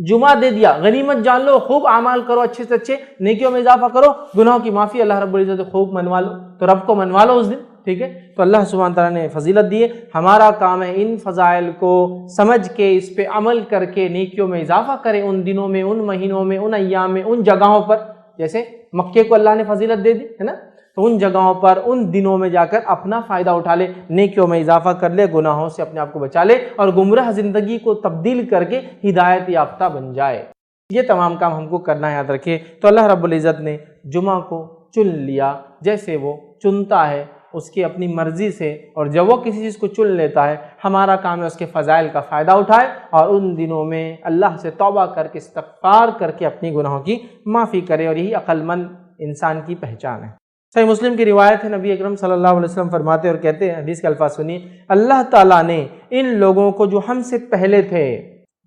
جمعہ دے دیا، غنیمت جان لو، خوب اعمال کرو، اچھے سے اچھے نیکیوں میں اضافہ کرو، گناہوں کی معافی اللہ رب العزت خوب منوا لو، تو رب کو منوا لو اس دن، ٹھیک ہے؟ تو اللہ سبحانہ تعالیٰ نے فضیلت دی ہے، ہمارا کام ہے ان فضائل کو سمجھ کے اس پہ عمل کر کے نیکیوں میں اضافہ کریں ان دنوں میں، ان مہینوں میں، ان ایام میں، ان جگہوں پر، جیسے مکے کو اللہ نے فضیلت دے دی ہے نا، تو ان جگہوں پر ان دنوں میں جا کر اپنا فائدہ اٹھا لے، نیکیوں میں اضافہ کر لے، گناہوں سے اپنے آپ کو بچا لے اور گمراہ زندگی کو تبدیل کر کے ہدایت یافتہ بن جائے۔ یہ تمام کام ہم کو کرنا ہے، یاد رکھیے۔ تو اللہ رب العزت نے جمعہ کو چن لیا، جیسے وہ چنتا ہے اس کی اپنی مرضی سے، اور جب وہ کسی چیز کو چن لیتا ہے ہمارا کام ہے اس کے فضائل کا فائدہ اٹھائے اور ان دنوں میں اللہ سے توبہ کر کے استغفار کر کے اپنی گناہوں کی معافی کرے، اور یہی عقل مند انسان کی پہچان ہے۔ صحیح مسلم کی روایت ہے، نبی اکرم صلی اللہ علیہ وسلم فرماتے اور کہتے ہیں، حدیث کے الفاظ سنیے، اللہ تعالیٰ نے ان لوگوں کو جو ہم سے پہلے تھے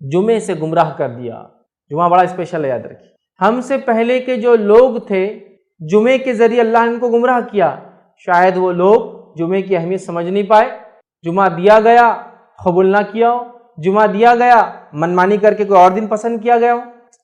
جمعے سے گمراہ کر دیا۔ جمعہ بڑا اسپیشل ہے، یاد رکھیے، ہم سے پہلے کے جو لوگ تھے جمعے کے ذریعے اللہ نے ان کو گمراہ کیا۔ شاید وہ لوگ جمعے کی اہمیت سمجھ نہیں پائے، جمعہ دیا گیا قبول نہ کیا ہو، جمعہ دیا گیا منمانی کر کے کوئی اور دن پسند کیا گیا ہو،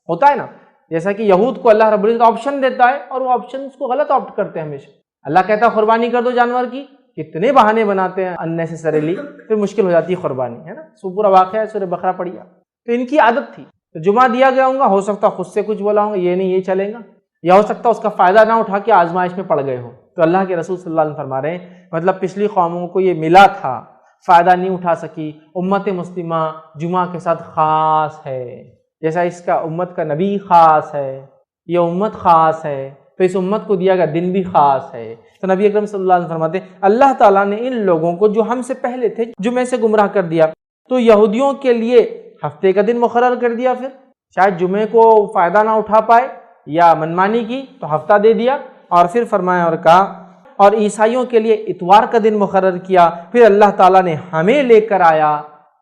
ہوتا ہے نا، جیسا کہ یہود کو اللہ رب العزت آپشن دیتا ہے اور وہ آپشن اس کو غلط آپٹ کرتے ہیں ہمیشہ۔ اللہ کہتا ہے قربانی کر دو جانور کی، کتنے بہانے بناتے ہیں اننیسیسریلی، پھر مشکل ہو جاتی ہے قربانی، ہے نا۔ سو پورا واقعہ ہے سورہ بقرہ پڑھیا۔ تو ان کی عادت تھی، تو جمعہ دیا گیا ہوں گا، ہو سکتا خود سے کچھ بولا ہوں گا، یہ نہیں یہ چلے گا، یا ہو سکتا اس کا فائدہ نہ اٹھا کے آزمائش میں پڑ گئے ہو۔ تو اللہ کے رسول صلی اللہ علیہ وسلم فرما رہے ہیں، مطلب پچھلی قوموں کو یہ ملا تھا، فائدہ نہیں اٹھا سکی، امت مسلمہ جمعہ کے ساتھ خاص ہے، جیسا اس کا امت کا نبی خاص ہے، یہ امت خاص ہے، تو اس امت کو دیا گیا دن بھی خاص ہے۔ تو نبی اکرم صلی اللہ علیہ وسلم فرماتے ہیں اللہ تعالیٰ نے ان لوگوں کو جو ہم سے پہلے تھے جمعے سے گمراہ کر دیا، تو یہودیوں کے لیے ہفتے کا دن مقرر کر دیا، پھر شاید جمعے کو فائدہ نہ اٹھا پائے یا منمانی کی تو ہفتہ دے دیا، اور پھر فرمایا اور کہا، اور عیسائیوں کے لیے اتوار کا دن مقرر کیا، پھر اللہ تعالیٰ نے ہمیں لے کر آیا،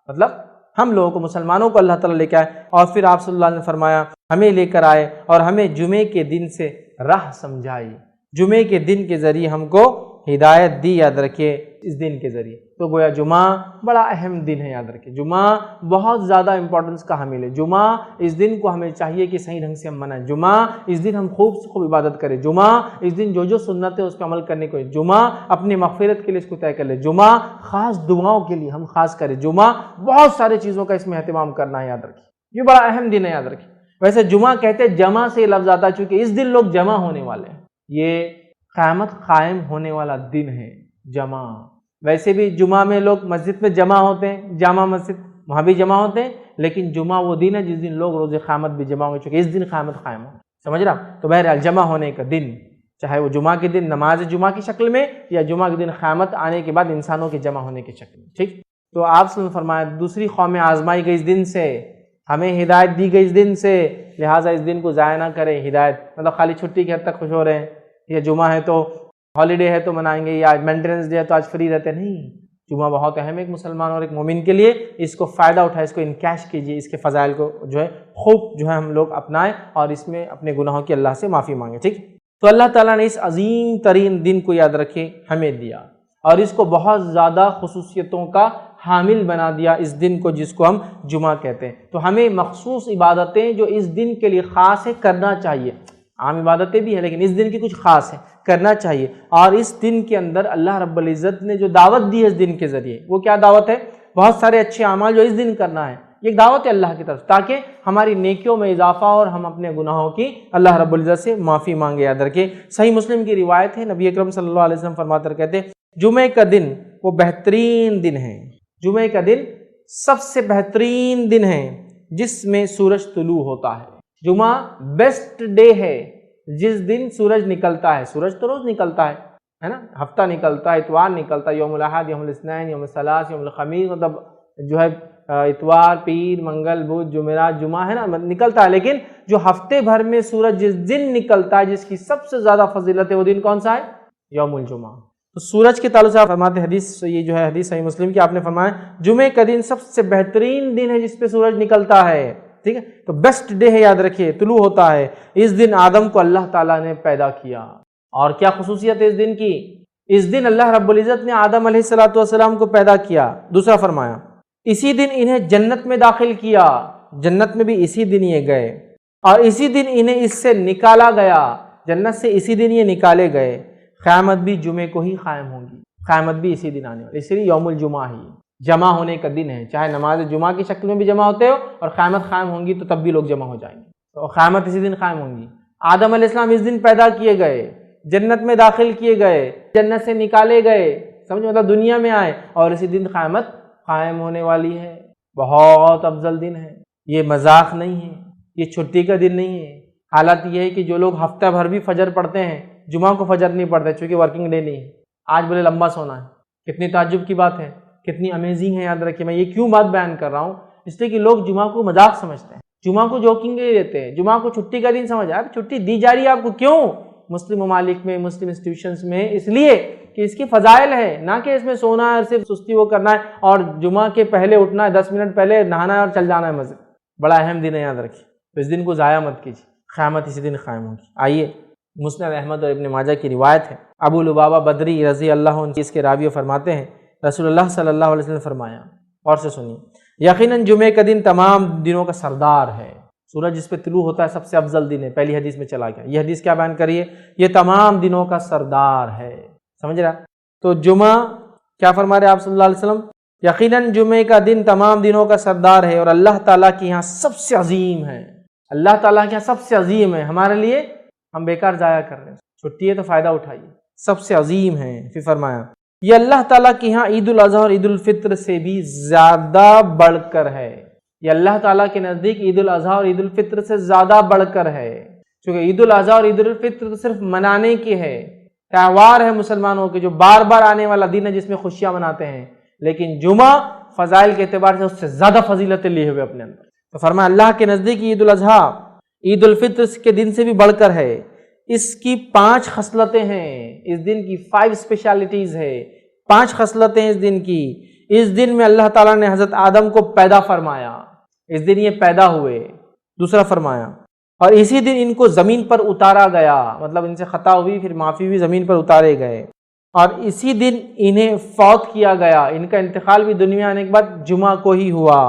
مطلب ہم لوگوں کو مسلمانوں کو اللہ تعالیٰ لے کے آئے، اور پھر آپ صلی اللہ علیہ وسلم نے فرمایا ہمیں لے کر آئے اور ہمیں جمعے کے دن سے راہ سمجھائی، جمعے کے دن کے ذریعے ہم کو ہدایت دی، یاد رکھیے اس دن کے ذریعے۔ تو گویا جمعہ بڑا اہم دن ہے، یاد رکھیے جمعہ بہت زیادہ امپورٹنس کا حامل ہے۔ جمعہ اس دن کو ہمیں چاہیے کہ صحیح ڈھنگ سے ہم منائیں، جمعہ اس دن ہم خوب سے خوب عبادت کریں، جمعہ اس دن جو جو سنت ہے اس پہ عمل کرنے کو، جمعہ اپنی مغفرت کے لیے اس کو طے کر لیں، جمعہ خاص دعاؤں کے لیے ہم خاص کریں، جمعہ بہت سارے چیزوں کا اس میں اہتمام کرنا ہے، یاد رکھیے یہ بڑا اہم دن ہے، یاد رکھیے۔ ویسے جمعہ کہتے جمع سے یہ لفظ آتا ہے چونکہ اس دن لوگ جمع ہونے والے ہیں، یہ قیامت قائم ہونے والا دن ہے جمع۔ ویسے بھی جمعہ میں لوگ مسجد میں جمع ہوتے ہیں، جامع مسجد وہاں بھی جمع ہوتے ہیں، لیکن جمعہ وہ دن ہے جس دن لوگ روز قیامت بھی جمع ہوں گے، چونکہ اس دن قیامت قائم ہو، سمجھ رہا؟ تو بہرحال جمع ہونے کا دن، چاہے وہ جمعہ کے دن نماز جمعہ کی شکل میں یا جمعہ کے دن قیامت آنے کے بعد انسانوں کے جمع ہونے کی شکل میں، ٹھیک۔ تو آپ صلی اللہ علیہ وسلم فرمایا دوسری قومیں آزمائی گئی اس دن سے، ہمیں ہدایت دی گئی اس دن سے، لہٰذا اس دن کو ضائع نہ کریں۔ ہدایت مطلب خالی چھٹی کے حد تک خوش ہو رہے ہیں، یا جمعہ ہے تو ہالیڈے ہے تو منائیں گے، یا مینٹیننس ڈے ہے تو آج فری رہتے، نہیں، جمعہ بہت اہم ہے ایک مسلمان اور ایک مومن کے لیے، اس کو فائدہ اٹھائے، اس کو انکیش کیجیے، اس کے فضائل کو جو ہے خوب جو ہے ہم لوگ اپنائیں اور اس میں اپنے گناہوں کی اللہ سے معافی مانگیں، ٹھیک۔ تو اللہ تعالیٰ نے اس عظیم ترین دن کو یاد رکھے ہمیں دیا اور اس کو بہت زیادہ خصوصیتوں کا حامل بنا دیا، اس دن کو جس کو ہم جمعہ کہتے ہیں۔ تو ہمیں مخصوص عبادتیں جو اس دن کے لیے خاص ہے کرنا چاہیے، عام عبادتیں بھی ہیں لیکن اس دن کی کچھ خاص ہے، کرنا چاہیے۔ اور اس دن کے اندر اللہ رب العزت نے جو دعوت دی ہے اس دن کے ذریعے، وہ کیا دعوت ہے؟ بہت سارے اچھے اعمال جو اس دن کرنا ہے، یہ ایک دعوت ہے اللہ کی طرف، تاکہ ہماری نیکیوں میں اضافہ اور ہم اپنے گناہوں کی اللہ رب العزت سے معافی مانگے، یاد رکھیں۔ صحیح مسلم کی روایت ہے، نبی اکرم صلی اللہ علیہ وسلم فرماتے کہتے ہیں جمعے کا دن وہ بہترین دن ہے، جمعے کا دن سب سے بہترین دن ہے جس میں سورج طلوع ہوتا ہے۔ جمعہ بیسٹ ڈے ہے جس دن سورج نکلتا ہے، سورج تو روز نکلتا ہے نا، ہفتہ نکلتا ہے، اتوار نکلتا ہے، یوم الاحد، یوم الاثنین، یوم الثلاث، یوم الخمیس، مطلب جو ہے اتوار، پیر، منگل، بدھ، جمعرات، جمعہ ہے نا نکلتا ہے، لیکن جو ہفتے بھر میں سورج جس دن نکلتا ہے جس کی سب سے زیادہ فضیلت ہے وہ دن کون سا ہے؟ یوم الجمعہ۔ تو سورج کے تعلق سے آپ فرماتے حدیث، یہ جو ہے حدیث صحیح مسلم کی، آپ نے فرمایا جمعے کا دن سب سے بہترین دن ہے جس پہ سورج نکلتا ہے، ٹھیک ہے، تو بیسٹ ڈے ہے، یاد رکھیے طلوع ہوتا ہے۔ اس دن آدم کو اللہ تعالیٰ نے پیدا کیا، اور کیا خصوصیت ہے اس دن کی؟ اس دن اللہ رب العزت نے آدم علیہ السلام کو پیدا کیا۔ دوسرا فرمایا اسی دن انہیں جنت میں داخل کیا، جنت میں بھی اسی دن یہ گئے اور اسی دن انہیں اس سے نکالا گیا، جنت سے اسی دن یہ نکالے گئے۔ قیامت بھی جمعے کو ہی قائم ہوگی، قیامت بھی اسی دن آنے والی، اس لیے یوم الجمعہ ہی جمع ہونے کا دن ہے، چاہے نماز جمعہ کی شکل میں بھی جمع ہوتے ہو اور قیامت قائم ہوں گی تو تب بھی لوگ جمع ہو جائیں گے، تو قیامت اسی دن قائم ہوں گی۔ آدم علیہ السلام اس دن پیدا کیے گئے، جنت میں داخل کیے گئے، جنت سے نکالے گئے، سمجھ مطلب دنیا میں آئے اور اسی دن قیامت قائم ہونے والی ہے۔ بہت افضل دن ہے، یہ مذاق نہیں ہے، یہ چھٹی کا دن نہیں ہے۔ حالت یہ ہے کہ جو لوگ ہفتہ بھر بھی فجر پڑھتے ہیں، جمعہ کو فجر نہیں پڑھتے چونکہ ورکنگ ڈے نہیں ہے، آج بولے لمبا سونا ہے، کتنی تعجب کی بات ہے، کتنی امیزنگ ہے۔ یاد رکھیے میں یہ کیوں بات بیان کر رہا ہوں، اس لیے کہ لوگ جمعہ کو مذاق سمجھتے ہیں، جمعہ کو جوکنگ ڈے دیتے ہیں، جمعہ کو چھٹی کا دن سمجھ، چھٹی دی جا رہی ہے آپ کو کیوں؟ مسلم ممالک میں، مسلم انسٹیٹیوشنز میں، اس لیے کہ اس کی فضائل ہے، نہ کہ اس میں سونا ہے، صرف سستی وہ کرنا ہے اور جمعہ کے پہلے اٹھنا ہے، 10 منٹ پہلے نہانا ہے اور چل جانا ہے مسجد۔ بڑا اہم دن ہے، یاد رکھیے، تو اس دن کو ضائع مت کیجیے، قیامت اسی دن قائم ہوگی۔ آئیے مسند احمد اور ابن ماجہ کی روایت ہے، ابو لبابہ بدری رضی اللہ عنہ اس کے راوی فرماتے ہیں رسول اللہ صلی اللہ علیہ وسلم نے فرمایا، اور سے سنیے، یقیناً جمعے کا دن تمام دنوں کا سردار ہے، سورج جس پہ طلوع ہوتا ہے سب سے افضل دن ہے، پہلی حدیث میں چلا گیا۔ یہ حدیث کیا بیان کریے؟ یہ تمام دنوں کا سردار ہے، سمجھ رہا؟ تو جمعہ کیا فرما رہے آپ صلی اللہ علیہ وسلم؟ یقیناً جمعے کا دن تمام دنوں کا سردار ہے اور اللہ تعالیٰ کے یہاں سب سے عظیم ہے، اللہ تعالیٰ کے یہاں سب سے عظیم ہے، ہمارے لیے ہم بیکار ضائع کر رہے ہیں، چھٹی ہے تو فائدہ اٹھائیے، سب سے عظیم ہے۔ پھر فرمایا یہ اللہ تعالیٰ کے یہاں عید الاضحیٰ اور عید الفطر سے بھی زیادہ بڑھ کر ہے، یہ اللہ تعالیٰ کے نزدیک عید الاضحیٰ اور عید الفطر سے زیادہ بڑھ کر ہے، چونکہ عید الاضحیٰ اور عید الفطر صرف منانے کی ہے، تہوار ہے مسلمانوں کے جو بار بار آنے والا دن ہے جس میں خوشیاں مناتے ہیں، لیکن جمعہ فضائل کے اعتبار سے اس سے زیادہ فضیلتیں لیے ہوئے اپنے اندر۔ تو فرمایا اللہ کے نزدیک عید الاضحیٰ عید الفطر کے دن سے بھی بڑھ کر ہے، اس کی 5 خصلتیں ہیں، اس دن کی 5 اسپیشلٹیز ہے، 5 خصلتیں اس دن کی۔ اس دن میں اللہ تعالیٰ نے حضرت آدم کو پیدا فرمایا، اس دن یہ پیدا ہوئے، دوسرا فرمایا، اور اسی دن ان کو زمین پر اتارا گیا، مطلب ان سے خطا ہوئی پھر معافی ہوئی، زمین پر اتارے گئے، اور اسی دن انہیں فوت کیا گیا، ان کا انتقال بھی دنیا آنے کے بعد جمعہ کو ہی ہوا۔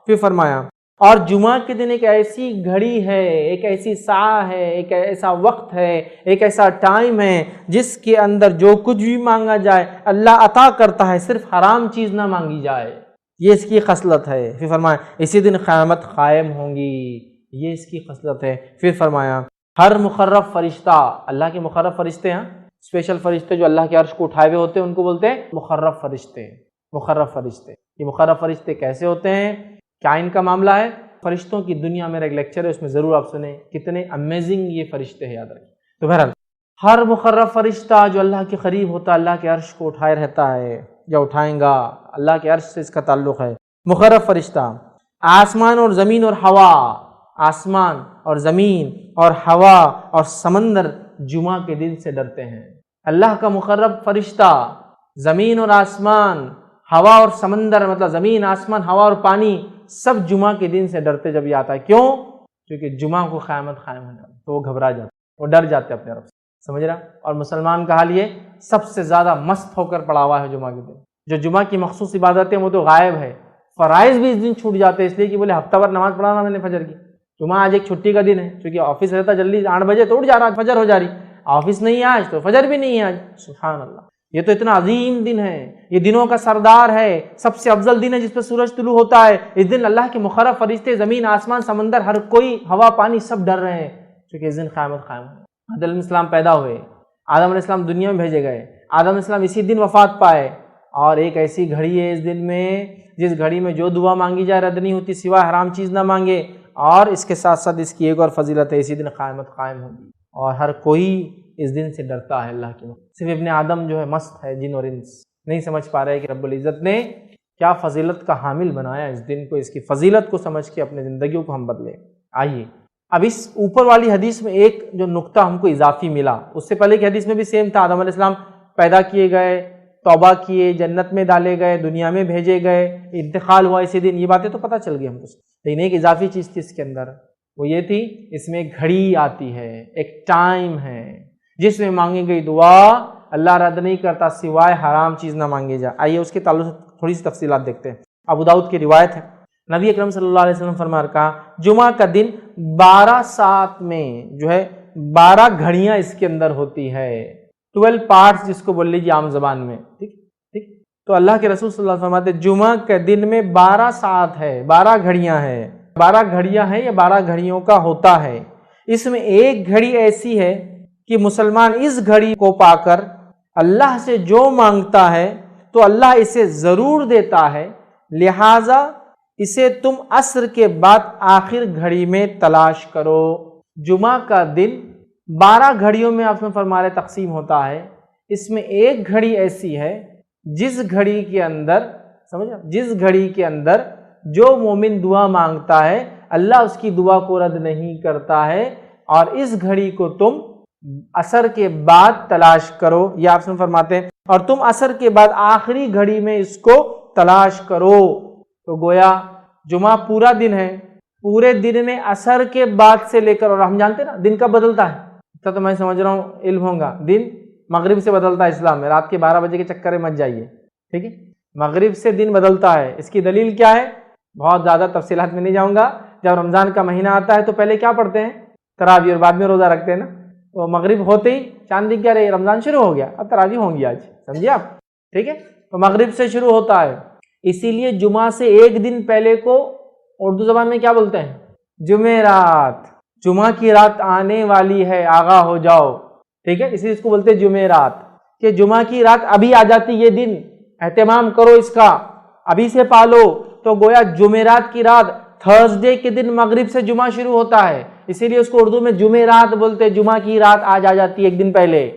پھر فرمایا اور جمعہ کے دن ایک ایسی گھڑی ہے، ایک ایسی ساعت ہے، ایک ایسا وقت ہے، ایک ایسا ٹائم ہے جس کے اندر جو کچھ بھی مانگا جائے اللہ عطا کرتا ہے، صرف حرام چیز نہ مانگی جائے، یہ اس کی خصلت ہے۔ پھر فرمایا اسی دن قیامت قائم ہوں گی، یہ اس کی خصلت ہے۔ پھر فرمایا ہر مقرب فرشتہ، اللہ کے مقرب فرشتے ہیں، اسپیشل فرشتے جو اللہ کے عرش کو اٹھائے ہوئے ہوتے ہیں ان کو بولتے ہیں مقرب فرشتے، مقرب فرشتے۔ یہ مقرب فرشتے کیسے ہوتے ہیں، کیا ان کا معاملہ ہے؟ فرشتوں کی دنیا میرا ایک لیکچر ہے، اس میں ضرور آپ سنیں، کتنے امیزنگ یہ فرشتے ہیں، یاد رکھیں۔ تو بہرحال ہر مقرب فرشتہ جو اللہ کے قریب ہوتا ہے، اللہ کے عرش کو اٹھائے رہتا ہے یا اٹھائیں گا، اللہ کے عرش سے اس کا تعلق ہے۔ مقرب فرشتہ آسمان اور زمین اور ہوا، آسمان اور زمین اور ہوا اور سمندر جمعہ کے دن سے ڈرتے ہیں۔ اللہ کا مقرب فرشتہ زمین اور آسمان، ہوا اور سمندر، مطلب زمین، آسمان، ہوا اور پانی، سب جمعہ کے دن سے ڈرتے جب یہ آتا ہے۔ کیوں؟ کیونکہ جمعہ کو قیامت قائم ہو جاتی تو وہ گھبرا جاتے، وہ ڈر جاتے اپنے رب سے، سمجھ رہا؟ اور مسلمان کا حال یہ سب سے زیادہ مست ہو کر پڑا ہوا ہے جمعہ کے دن، جو جمعہ کی مخصوص عبادتیں وہ تو غائب ہے، فرائض بھی اس دن چھوٹ جاتے ہیں، اس لیے کہ بولے ہفتہ بھر نماز پڑھانا میں نے فجر کی، جمعہ آج ایک چھٹی کا دن ہے، کیونکہ آفس رہتا جلدی 8 بجے تو اٹھ جا رہا، فجر ہو جا رہی، آفس نہیں ہے آج تو فجر بھی نہیں ہے آج، سبحان اللہ، یہ تو اتنا عظیم دن ہے، یہ دنوں کا سردار ہے، سب سے افضل دن ہے جس پہ سورج طلوع ہوتا ہے۔ اس دن اللہ کے مقرب فرشتے زمین، آسمان، سمندر، ہر کوئی، ہوا، پانی سب ڈر رہے ہیں، کیونکہ اس دن قیامت قائم ہے۔ آدم علیہ السلام پیدا ہوئے، آدم علیہ السلام دنیا میں بھیجے گئے، آدم علیہ السلام اسی دن وفات پائے، اور ایک ایسی گھڑی ہے اس دن میں جس گھڑی میں جو دعا مانگی جائے رد نہیں ہوتی سوائے حرام چیز نہ مانگے، اور اس کے ساتھ ساتھ اس کی ایک اور فضیلت ہے، اسی دن قیامت قائم ہوگی اور ہر کوئی اس دن سے ڈرتا ہے اللہ کی مخلوق۔ صرف ابن آدم جو ہے مست ہے، جن اور انس نہیں سمجھ پا رہے کہ رب العزت نے کیا فضیلت کا حامل بنایا اس دن کو، اس کی فضیلت کو سمجھ کے اپنے زندگیوں کو ہم بدلیں۔ آئیے اب اس اوپر والی حدیث میں ایک جو نقطہ ہم کو اضافی ملا، اس سے پہلے کی حدیث میں بھی سیم تھا، آدم علیہ السلام پیدا کیے گئے، توبہ کیے، جنت میں ڈالے گئے، دنیا میں بھیجے گئے، انتقال ہوا اسی دن، یہ باتیں تو پتہ چل گئی ہم کو، لیکن ایک اضافی چیز تھی اس کے اندر، وہ یہ تھی اس میں ایک گھڑی آتی ہے، ایک ٹائم ہے جس میں مانگی گئی دعا اللہ رد نہیں کرتا سوائے حرام چیز نہ مانگی جائے۔ آئیے اس کے تعلق سے تھوڑی سی تفصیلات دیکھتے ہیں۔ ابو داؤد کی روایت ہے، نبی اکرم صلی اللہ علیہ وسلم فرما کہا جمعہ کا دن 12 ساعت میں جو ہے 12 گھڑیاں اس کے اندر ہوتی ہے، 12 پارٹس جس کو بول لیجیے عام زبان میں، ٹھیک ٹھیک۔ تو اللہ کے رسول صلی اللہ علیہ وسلم فرماتے جمعہ کے دن میں 12 ساعت ہے، 12 گھڑیاں ہیں، 12 گھڑیاں ہیں یا 12 گھڑیوں کا ہوتا ہے۔ اس میں ایک گھڑی ایسی ہے کہ مسلمان اس گھڑی کو پا کر اللہ سے جو مانگتا ہے تو اللہ اسے ضرور دیتا ہے، لہٰذا اسے تم عصر کے بعد آخر گھڑی میں تلاش کرو۔ جمعہ کا دن 12 گھڑیوں میں آپ نے فرما رہے تقسیم ہوتا ہے، اس میں ایک گھڑی ایسی ہے جس گھڑی کے اندر سمجھا، جس گھڑی کے اندر جو مومن دعا مانگتا ہے اللہ اس کی دعا کو رد نہیں کرتا ہے، اور اس گھڑی کو تم عصر کے بعد تلاش کرو، یہ آپ سے فرماتے ہیں، اور تم عصر کے بعد آخری گھڑی میں اس کو تلاش کرو۔ تو گویا جمعہ پورا دن ہے، پورے دن میں عصر کے بعد سے لے کر، اور ہم جانتے ہیں نا دن کب بدلتا ہے، اتنا تو میں سمجھ رہا ہوں علم ہوگا، دن مغرب سے بدلتا ہے اسلام میں، رات کے 12 بجے کے چکر میں مت جائیے، ٹھیک ہے، مغرب سے دن بدلتا ہے۔ اس کی دلیل کیا ہے، بہت زیادہ تفصیلات میں نہیں جاؤں گا۔ جب رمضان کا مہینہ آتا ہے تو پہلے کیا پڑھتے ہیں، تراویح، اور بعد میں روزہ رکھتے ہیں نا، تو مغرب ہوتے ہی چاند دکھ گیا، رہے رمضان شروع ہو گیا، اب تراویح ہوں گی آج، سمجھے آپ، ٹھیک ہے، تو مغرب سے شروع ہوتا ہے، اسی لیے جمعہ سے ایک دن پہلے کو اردو زبان میں کیا بولتے ہیں، جمعرات، جمعہ کی رات آنے والی ہے، آگاہ ہو جاؤ، ٹھیک ہے، اسی لیے اس کو بولتے ہیں جمعرات، کہ جمعہ کی رات ابھی آ جاتی، یہ دن اہتمام کرو اس کا، ابھی سے پالو۔ تو گویا جمعرات کی رات، تھرسڈے کے دن مغرب سے جمعہ شروع ہوتا ہے، اسی لیے اس کو اردو میں جمعرات بولتے ہیں، جمعہ کی رات آج آ جاتی ہے ایک دن پہلے،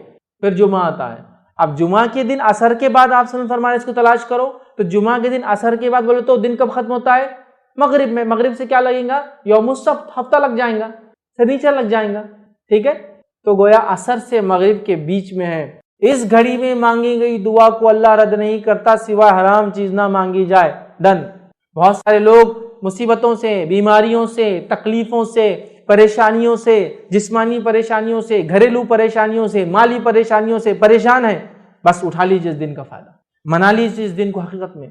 پھر جمعہ آتا ہے۔ اب جمعہ کے دن عصر کے بعد آپ سے فرمایا اس کو تلاش کرو، تو جمعہ کے دن عصر کے بعد بولے تو دن کب ختم ہوتا ہے، مغرب میں، مغرب سے کیا لگیں گا، یوم السبت، ہفتہ لگ جائیں گا، سنیچر لگ جائیں گا، ٹھیک ہے۔ تو گویا عصر سے مغرب کے بیچ میں ہے، اس گھڑی میں مانگی گئی دعا کو اللہ رد نہیں کرتا سوائے حرام چیز نہ مانگی جائے، ڈن۔ بہت سارے لوگ مصیبتوں سے، بیماریوں سے، تکلیفوں سے، پریشانیوں سے، جسمانی پریشانیوں سے، گھریلو پریشانیوں سے، مالی پریشانیوں سے پریشان ہیں، بس اٹھا لیجیے اس دن کا فائدہ، منا لیجیے اس دن کو، حقیقت میں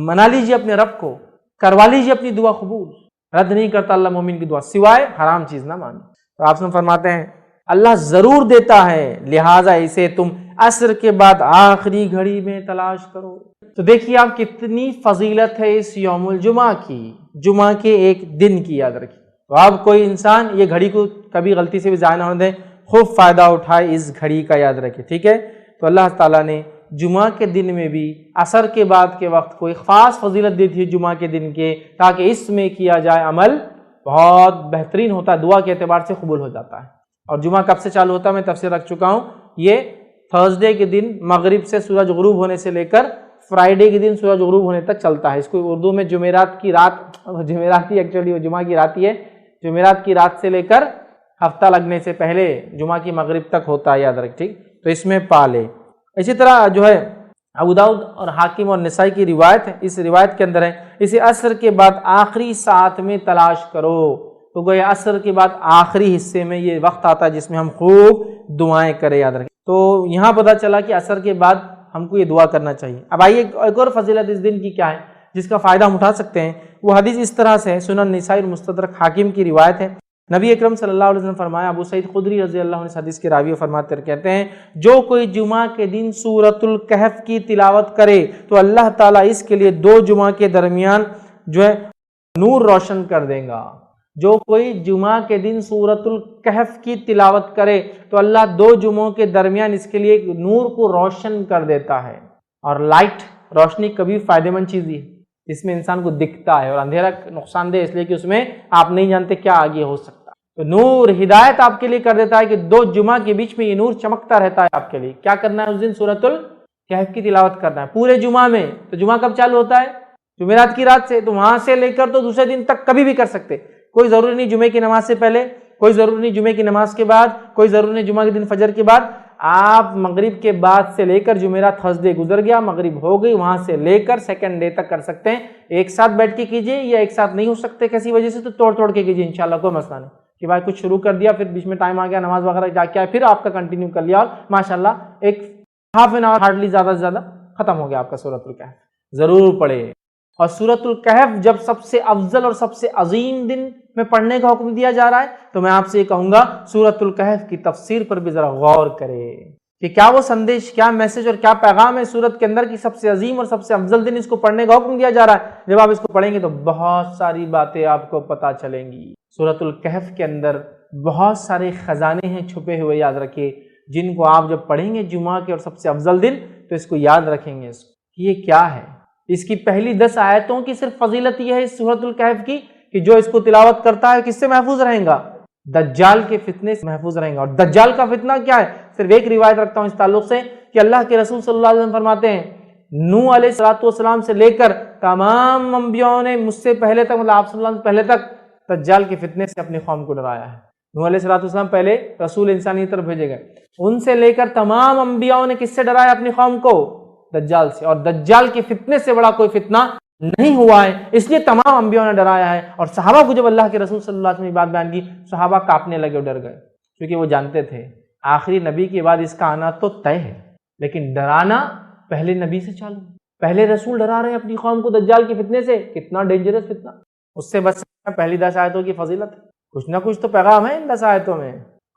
منا لیجیے اپنے رب کو، کروا لیجیے اپنی دعا قبول، رد نہیں کرتا اللہ مومن کی دعا سوائے حرام چیز نہ مانگے۔ تو آپ سے فرماتے ہیں اللہ ضرور دیتا ہے، لہٰذا اسے تم عصر کے بعد آخری گھڑی میں تلاش کرو۔ تو دیکھیے آپ کتنی فضیلت ہے اس یوم الجمعہ کی، جمعہ کے ایک دن کی، یاد رکھیے۔ تو اب کوئی انسان یہ گھڑی کو کبھی غلطی سے بھی ضائع نہ ہونے دیں، خوب فائدہ اٹھائے اس گھڑی کا، یاد رکھیے، ٹھیک ہے۔ تو اللہ تعالیٰ نے جمعہ کے دن میں بھی عصر کے بعد کے وقت کوئی خاص فضیلت دی تھی جمعہ کے دن کے، تاکہ اس میں کیا جائے عمل بہت بہترین ہوتا ہے، دعا کے اعتبار سے قبول ہو جاتا ہے۔ اور جمعہ کب سے چالو ہوتا ہے میں تفسیر رکھ چکا ہوں، یہ تھرسڈے کے دن مغرب سے سورج غروب ہونے سے لے کر فرائیڈے کے دن سورج غروب ہونے تک چلتا ہے۔ اس کو اردو میں جمعرات کی رات، جمعرات ہی ایکچولی وہ جمعہ کی رات ہی ہے، جمعرات کی رات سے لے کر ہفتہ لگنے سے پہلے جمعہ کی مغرب تک ہوتا ہے، یاد رکھ، ٹھیک۔ تو اس میں پالے۔ اسی طرح جو ہے ابو داؤد اور حاکم اور نسائی کی روایت ہے، اس روایت کے اندر ہے اسے عصر کے بعد آخری ساعت میں تلاش کرو۔ تو گویا عصر کے بعد آخری حصے میں یہ وقت آتا ہے جس میں ہم خوب دعائیں کریں، یاد رکھیں۔ تو یہاں پتہ چلا کہ عصر کے بعد ہم کو یہ دعا کرنا چاہیے۔ اب آئیے ایک اور فضیلت اس دن کی کیا ہے جس کا فائدہ ہم اٹھا سکتے ہیں، وہ حدیث اس طرح سے ہے، سنن نسائی اور مستدرک حاکم کی روایت ہے۔ نبی اکرم صلی اللہ علیہ وسلم فرمایا، ابو سعید خدری رضی اللہ عنہ حدیث کے راوی فرماتے ہیں، کہتے ہیں جو کوئی جمعہ کے دن سورۃ الکہف کی تلاوت کرے تو اللہ تعالیٰ اس کے لیے 2 جمعہ کے درمیان جو ہے نور روشن کر دے گا۔ جو کوئی جمعہ کے دن سورۃ الکہف کی تلاوت کرے تو اللہ 2 جمعوں کے درمیان اس کے لیے ایک نور کو روشن کر دیتا ہے۔ اور لائٹ، روشنی کبھی فائدہ مند چیز ہے، اس میں انسان کو دکھتا ہے، اور اندھیرا نقصان دہ اس لیے کہ اس میں آپ نہیں جانتے کیا آگے ہو سکتا ہے۔ تو نور ہدایت آپ کے لیے کر دیتا ہے کہ 2 جمعہ کے بیچ میں یہ نور چمکتا رہتا ہے آپ کے لیے۔ کیا کرنا ہے اس دن سورۃ الکہف کی تلاوت کرنا ہے پورے جمعہ میں۔ تو جمعہ کب چالو ہوتا ہے، جمعرات کی رات سے، تو وہاں سے لے کر تو دوسرے دن تک کبھی بھی کر سکتے، کوئی ضروری نہیں جمعے کی نماز سے پہلے، کوئی ضروری نہیں جمعے کی نماز کے بعد، کوئی ضروری نہیں جمعہ کے دن فجر کے بعد، آپ مغرب کے بعد سے لے کر جمعرات تھرسڈے گزر گیا، مغرب ہو گئی، وہاں سے لے کر سیکنڈ ڈے تک کر سکتے ہیں۔ ایک ساتھ بیٹھ کے کیجئے، یا ایک ساتھ نہیں ہو سکتے کسی وجہ سے تو توڑ کے کیجئے، انشاءاللہ کوئی مسئلہ نہیں کہ بھائی کچھ شروع کر دیا پھر بیچ میں ٹائم آ گیا نماز وغیرہ جا کے آئے، پھر آپ کا کنٹینیو کر لیا اور ماشاءاللہ ایک ہاف این آور ہارڈلی زیادہ سے زیادہ ختم ہو گیا آپ کا سورۃ الکہف۔ ضرور پڑھے۔ اور سورۃ الکہف جب سب سے افضل اور سب سے عظیم دن میں پڑھنے کا حکم دیا جا رہا ہے تو میں آپ سے یہ کہوں گا سورۃ الکہف کی تفسیر پر بھی ذرا غور کرے کہ کیا وہ سندیش، کیا میسج اور کیا پیغام ہے سورت کے اندر کی سب سے عظیم اور سب سے افضل دن اس کو پڑھنے کا حکم دیا جا رہا ہے۔ جب آپ اس کو پڑھیں گے تو بہت ساری باتیں آپ کو پتہ چلیں گی۔ سورۃ الکہف کے اندر بہت سارے خزانے ہیں چھپے ہوئے، یاد رکھیے، جن کو آپ جب پڑھیں گے جمعہ کے اور سب سے افضل دن تو اس کو یاد رکھیں گے کہ یہ کیا ہے۔ اس کی پہلی 10 آیتوں کی صرف فضیلت یہ ہے اس سورۃ الکہف کی کہ جو اس کو تلاوت کرتا ہے کس سے محفوظ رہیں گا؟ دجال کے فتنے سے محفوظ رہیں گا۔ اور دجال کا فتنہ کیا ہے؟ صرف ایک روایت رکھتا ہوں اس تعلق سے کہ اللہ کے رسول صلی اللہ علیہ وسلم فرماتے ہیں نوح علیہ السلام سے لے کر تمام انبیاءوں نے مجھ سے پہلے تک، مطلب آپ صلی اللہ علیہ وسلم پہلے تک دجال کے فتنے سے اپنی قوم کو ڈرایا ہے۔ نوح علیہ السلام پہلے رسول انسانی کی طرف بھیجے گئے، ان سے لے کر تمام انبیاءوں نے کس سے ڈرایا اپنی قوم کو؟ دجال سے۔ اور دجال کے فتنے سے بڑا کوئی فتنہ نہیں ہوا ہے، اس لیے تمام انبیاء نے ڈرایا ہے۔ اور صحابہ کو جب اللہ کے رسول صلی اللہ علیہ وسلم نے بات بیان کی، صحابہ کانپنے لگے اور ڈر گئے، کیونکہ وہ جانتے تھے آخری نبی کے بعد اس کا آنا تو طے ہے، لیکن ڈرانا پہلے نبی سے چالو، پہلے رسول ڈرا رہے ہیں اپنی قوم کو دجال کے فتنے سے۔ کتنا ڈینجرس فتنہ، اس سے بچنا پہلی 10 آیتوں کی فضیلت ہے۔ کچھ نہ کچھ تو پیغام ہے ان 10 آیتوں میں،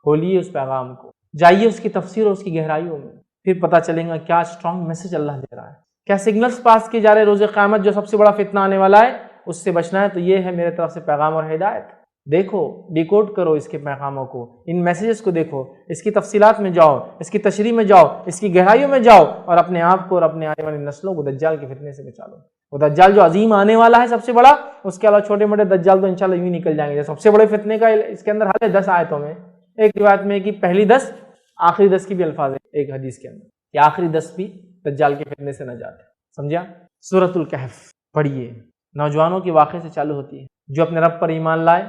کھولیے اس پیغام کو، جائیے اس کی تفسیر اور اس کی گہرائیوں میں، پھر پتہ چلے گا کیا اسٹرانگ میسج اللہ دے رہا ہے، کیا سگنلز پاس کیے جا رہے روز قیامت جو سب سے بڑا فتنہ آنے والا ہے اس سے بچنا ہے۔ تو یہ ہے میرے طرف سے پیغام اور ہدایت، دیکھو، ڈیکوڈ کرو اس کے پیغاموں کو، ان میسیجز کو دیکھو، اس کی تفصیلات میں جاؤ، اس کی تشریح میں جاؤ، اس کی گہرائیوں میں جاؤ، اور اپنے آپ کو اور اپنے آنے والی نسلوں کو دجال کے فتنے سے بچا لو۔ وہ دجال جو عظیم آنے والا ہے سب سے بڑا، اس کے علاوہ چھوٹے موٹے دجال تو انشاءاللہ یوں نکل جائیں گے۔ سب سے بڑے فتنے کا اس کے اندر حل ہے 10 آیتوں میں، ایک روایت میں کہ پہلی 10 آخری 10 کی بھی الفاظ ہے ایک حدیث کے اندر کہ آخری 10 بھی دجال کے فتنے سے نجات ہے، سمجھا؟ سورۃ الکہف پڑھیے، نوجوانوں کے واقعے سے چالو ہوتی ہے جو اپنے رب پر ایمان لائے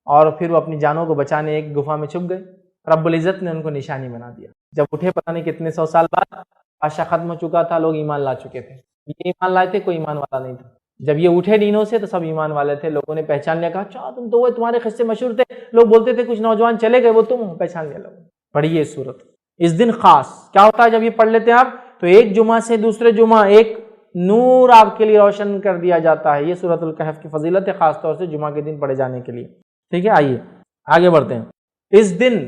اور پھر وہ اپنی جانوں کو بچانے ایک گفا میں چھپ گئے، رب العزت نے ان کو نشانی بنا دیا۔ جب اٹھے پتہ نہیں کتنے 100 سال بعد، بادشاہ ختم ہو چکا تھا، لوگ ایمان لا چکے تھے، یہ ایمان لائے تھے، کوئی ایمان والا نہیں تھا۔ جب یہ اٹھے نیندوں سے تو سب ایمان والے تھے، لوگوں نے پہچان لیا، کہا اچھا تم تو وہ، تمہارے قصے مشہور تھے، لوگ بولتے تھے کچھ نوجوان چلے گئے وہ تم ہو، پہچان لیا لوگوں۔ پڑھیے سورت، اس دن خاص کیا ہوتا ہے جب یہ پڑھ لیتے ہیں آپ تو ایک جمعہ سے دوسرے جمعہ ایک نور آپ کے لیے روشن کر دیا جاتا ہے۔ یہ سورۃ الکہف کی فضیلت ہے خاص طور سے جمعہ کے دن پڑھے جانے کے لیے، ٹھیک ہے؟ آئیے آگے بڑھتے ہیں۔ اس دن،